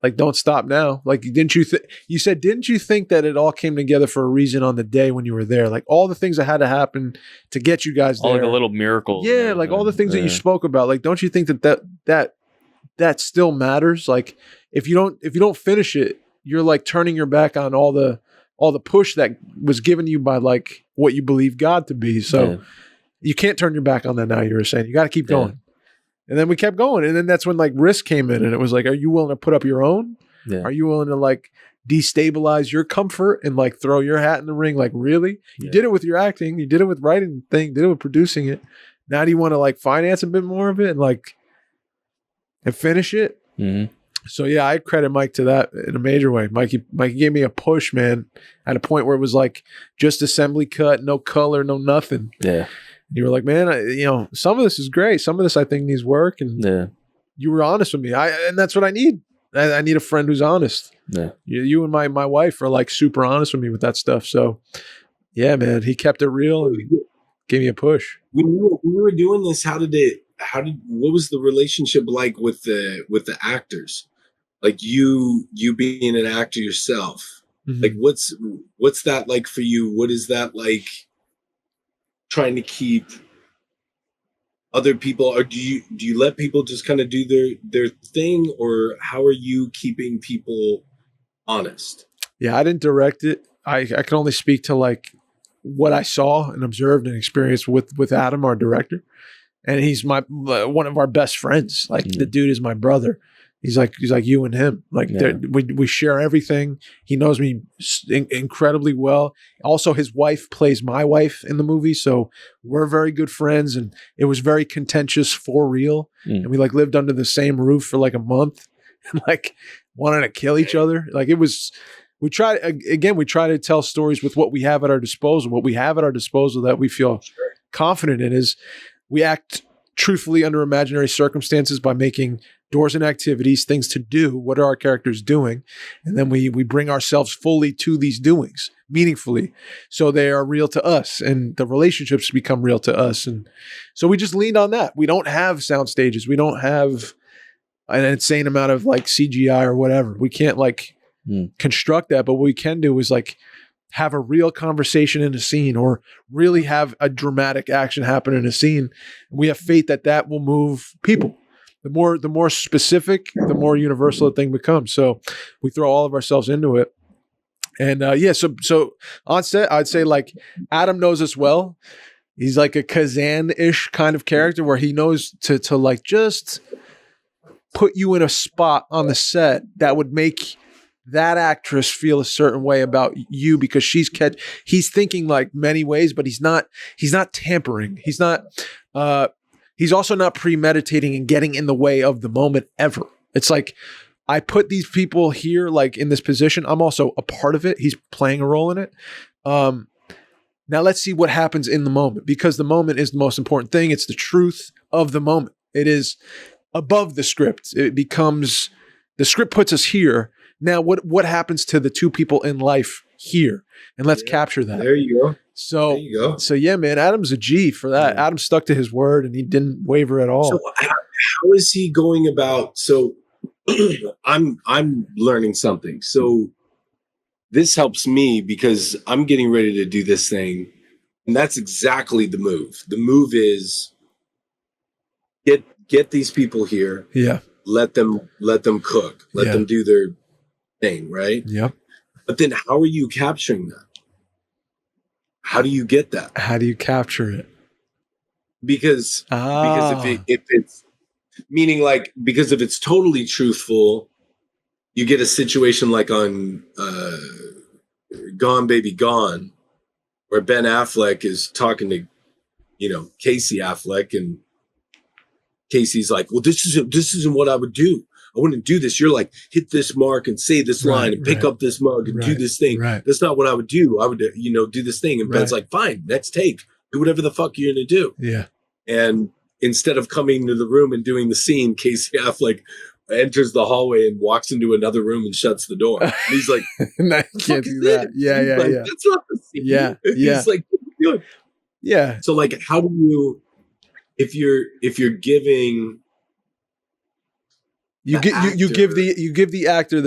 Like, don't stop now. Like, didn't you think that it all came together for a reason on the day when you were there? Like all the things that had to happen to get you guys there. All like a little miracle. Yeah. Like all the things that you spoke about. Like, don't you think that still matters? Like if you don't finish it, you're like turning your back on all the push that was given you by like what you believe God to be. So you can't turn your back on that now. You were saying you got to keep going. And then we kept going. And then that's when like risk came in and it was like, are you willing to put up your own? Yeah. Are you willing to like destabilize your comfort and like throw your hat in the ring? Like really? You did it with your acting. You did it with writing the thing, did it with producing it. Now do you want to like finance a bit more of it and finish it? Mm-hmm. So yeah, I credit Mike to that in a major way. Mikey gave me a push, man, at a point where it was like just assembly cut, no color, no nothing. Yeah. And you were like, man, some of this is great. Some of this I think needs work. And you were honest with me. And that's what I need. I need a friend who's honest. Yeah. You and my wife are like super honest with me with that stuff. So yeah, man, he kept it real and gave me a push. When we were doing this, what was the relationship like with the actors? Like you being an actor yourself, like what's that like for you? What is that like? Trying to keep other people, or do you let people just kind of do their thing, or how are you keeping people honest? Yeah, I didn't direct it. I can only speak to like what I saw and observed and experienced with Adam, our director, and he's one of our best friends. Like the dude is my brother. He's like you and him. Like we share everything. He knows me incredibly well. Also, his wife plays my wife in the movie, so we're very good friends. And it was very contentious for real. And we like lived under the same roof for like a month, and like wanted to kill each other. Like it was. We try to tell stories with what we have at our disposal. What we have at our disposal that we feel confident in is we act truthfully under imaginary circumstances by making doors and activities, things to do. What are our characters doing? And then we bring ourselves fully to these doings meaningfully. So they are real to us and the relationships become real to us. And so we just leaned on that. We don't have sound stages. We don't have an insane amount of like CGI or whatever. We can't like construct that, but what we can do is like have a real conversation in a scene or really have a dramatic action happen in a scene. We have faith that will move people. The more specific, the more universal the thing becomes. So we throw all of ourselves into it. And so on set, I'd say like Adam knows us well. He's like a Kazan-ish kind of character where he knows to like just put you in a spot on the set that would make that actress feel a certain way about you because he's thinking like many ways, but he's not tampering. He's also not premeditating and getting in the way of the moment ever. It's like, I put these people here, like in this position. I'm also a part of it. He's playing a role in it. Now let's see what happens in the moment, because the moment is the most important thing. It's the truth of the moment. It is above the script. The script puts us here. Now what happens to the two people in life here? And let's capture that. There you go. So yeah, man, Adam's a G for that. Adam stuck to his word and he didn't waver at all. So how is he going about? So I'm learning something. So this helps me because I'm getting ready to do this thing. And that's exactly the move. The move is get these people here. Yeah. Let them cook. Let them do their thing, right? Yep. But then how are you capturing that? How do you get that? How do you capture it? Because if it's meaning like, because if it's totally truthful, you get a situation like on Gone Baby Gone, where Ben Affleck is talking to, Casey Affleck, and Casey's like, well, this isn't what I would do. I wouldn't do this. You're like, hit this mark and say this line and pick up this mug and do this thing. Right. That's not what I would do. I would, do this thing. And Ben's like, fine, next take. Do whatever the fuck you're going to do. Yeah. And instead of coming to the room and doing the scene, Casey Affleck enters the hallway and walks into another room and shuts the door. And he's like, no, you can't do that. Yeah. That's not the scene. Yeah. He's like, what are you doing? Yeah. So like, how do you, if you're giving, you give the actor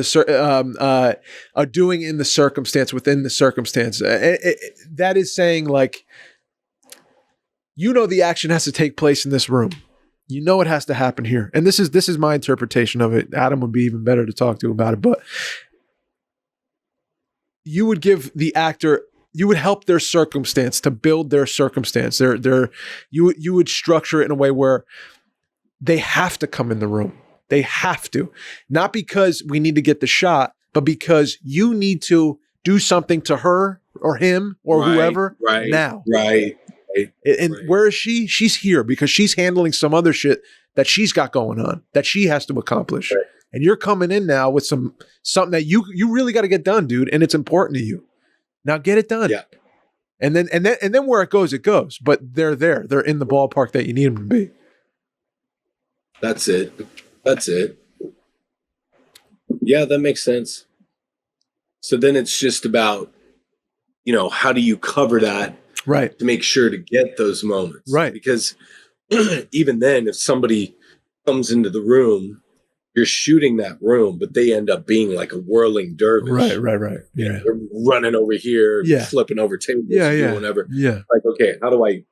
a doing in the circumstance within the circumstance. That is saying, like, the action has to take place in this room. It has to happen here. And this is my interpretation of it. Adam would be even better to talk to about it, but you would give the actor, you would help their circumstance to build their circumstance. You would structure it in a way where they have to come in the room. They have to. Not because we need to get the shot, but because you need to do something to her or him or whoever now. Right. And where is she? She's here because she's handling some other shit that she's got going on that she has to accomplish. Right. And you're coming in now with something that you really got to get done, dude. And it's important to you. Now get it done. Yeah. And then where it goes. But they're there. They're in the ballpark that you need them to be. That's it. Yeah, that makes sense. So then it's just about, how do you cover that? Right. To make sure to get those moments. Right. Because even then, if somebody comes into the room, you're shooting that room, but they end up being like a whirling dervish. Right. Yeah. They're running over here, flipping over tables, doing whatever. Yeah. Like, okay, how do I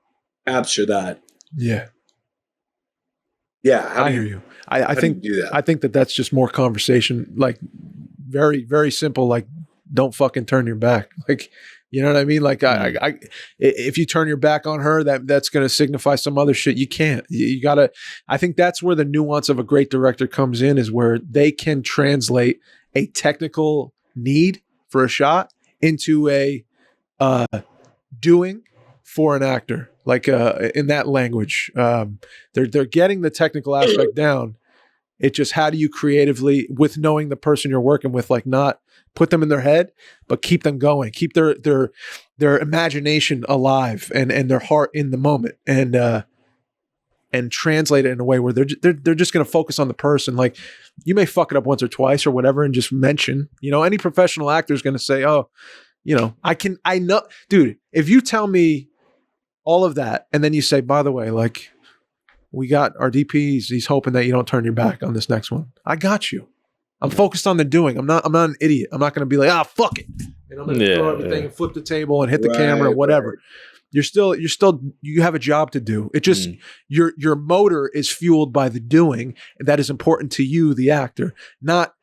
capture that? Yeah. Yeah. I hear you. I think do that? I think that's just more conversation, like very, very simple, like don't fucking turn your back. Like, you know what I mean? Like if you turn your back on her, that's going to signify some other shit. You can't, you gotta, I think that's where the nuance of a great director comes in, is where they can translate a technical need for a shot into a doing for an actor. Like in that language, they're getting the technical aspect down. It's just, how do you creatively, with knowing the person you're working with, like not put them in their head, but keep them going, keep their imagination alive and their heart in the moment, and translate it in a way where they're just going to focus on the person. Like, you may fuck it up once or twice or whatever, and just mention, any professional actor is going to say, oh, I know, dude, if you tell me all of that, and then you say, by the way, like, we got our DPs, he's hoping that you don't turn your back on this next one. I got you. I'm focused on the doing. I'm not an idiot. I'm not going to be like, fuck it. And I'm going to throw everything and flip the table and hit the camera or whatever. Right. You have a job to do. It just, your motor is fueled by the doing. And that is important to you, the actor. Not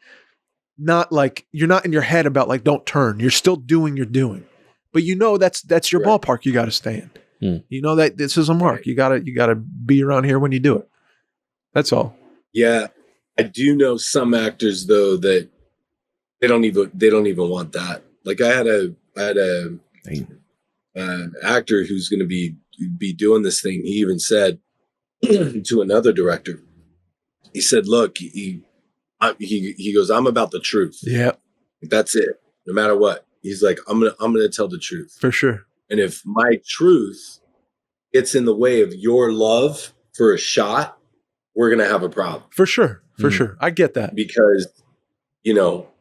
like, you're not in your head about like, don't turn. You're still doing your doing. But that's your ballpark you got to stay in. You know that this is a mark. You gotta be around here when you do it. That's all. Yeah. I do know some actors though that they don't even want that. Like I had an actor who's going to be doing this thing. He even said to another director, he said, look, he goes, I'm about the truth. Yeah. That's it. No matter what. He's like, I'm going to tell the truth. For sure. And if my truth gets in the way of your love for a shot, we're going to have a problem. For sure. For sure. I get that. Because,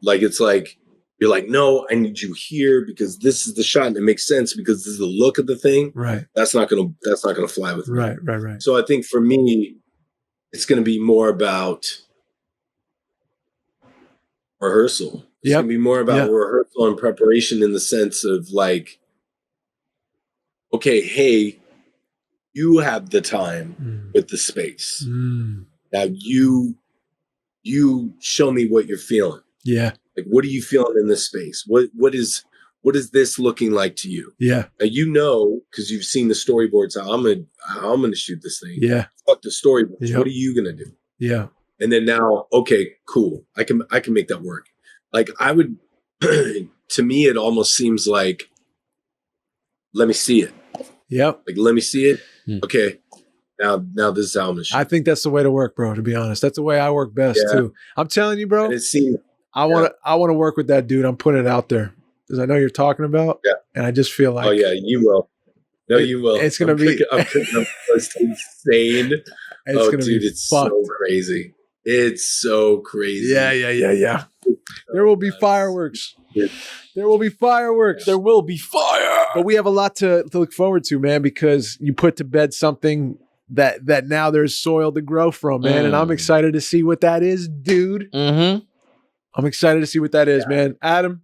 like, it's like, you're like, no, I need you here because this is the shot and it makes sense because this is the look of the thing. Right. That's not going to fly with me. Right. So I think for me, it's going to be more about rehearsal. It's going to be more about rehearsal and preparation in the sense of like, okay, hey, you have the time with the space. Now you show me what you're feeling. Yeah. Like, what are you feeling in this space? What is this looking like to you? Yeah. Now, because you've seen the storyboards, how I'm gonna shoot this thing. Yeah. Fuck the storyboards. Yep. What are you gonna do? Yeah. And then now, okay, cool. I can make that work. Like I would, to me, it almost seems like let me see it. Yep. Like, let me see it. Okay. Now this is how I'm gonna shoot. I think that's the way to work, bro, to be honest. That's the way I work best too. I'm telling you, bro. I want to work with that dude. I'm putting it out there because I know you're talking about. Yeah. And I just feel like. Oh yeah, you will. No, you will. It's gonna be. I'm picking up insane. It's so crazy. It's so crazy. Yeah. There will be fireworks. Yeah. There will be fireworks. There will be fire. But we have a lot to look forward to, man, because you put to bed something that now there's soil to grow from, man. And I'm excited to see what that is, dude. Mm-hmm. I'm excited to see what that is, man. Adam,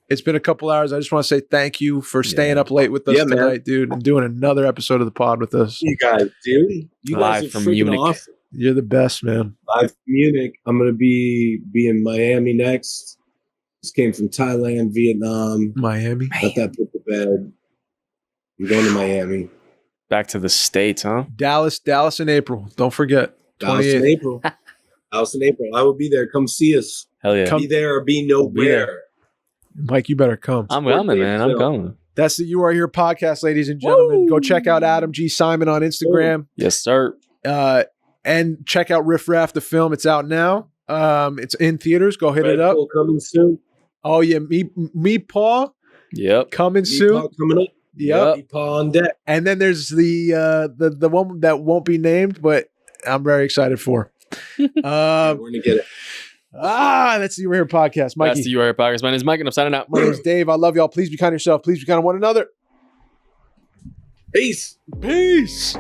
it's been a couple hours. I just want to say thank you for staying up late with us tonight, dude, and doing another episode of the pod with us. You guys, dude. You Live guys are from Munich. awesome. You're the best, man. Live from Munich. I'm going to be in Miami next. Just came from Thailand, Vietnam. Miami. Got that put to bed. I'm going to Miami. Back to the States, huh? Dallas in April. Don't forget. Dallas in April. Dallas in April. I will be there. Come see us. Hell yeah. Be there or be nowhere. Mike, you better come. I'm coming, man. I'm coming. That's the You Are Here podcast, ladies and gentlemen. Woo! Go check out Adam G. Simon on Instagram. Woo! Yes, sir. And check out Riff Raff, the film. It's out now. It's in theaters. Go hit it up. Coming soon. Oh, yeah. Me, Paul. Yep. Coming soon. Paul coming up. Yep. Me, Paul on deck. And then there's the one that won't be named, but I'm very excited for. We're going to get it. That's the You Are Here podcast. Mikey. That's the You Are Here podcast. My name is Mike, and I'm signing out. My name is Dave. I love y'all. Please be kind to yourself. Please be kind to one another. Peace. Peace.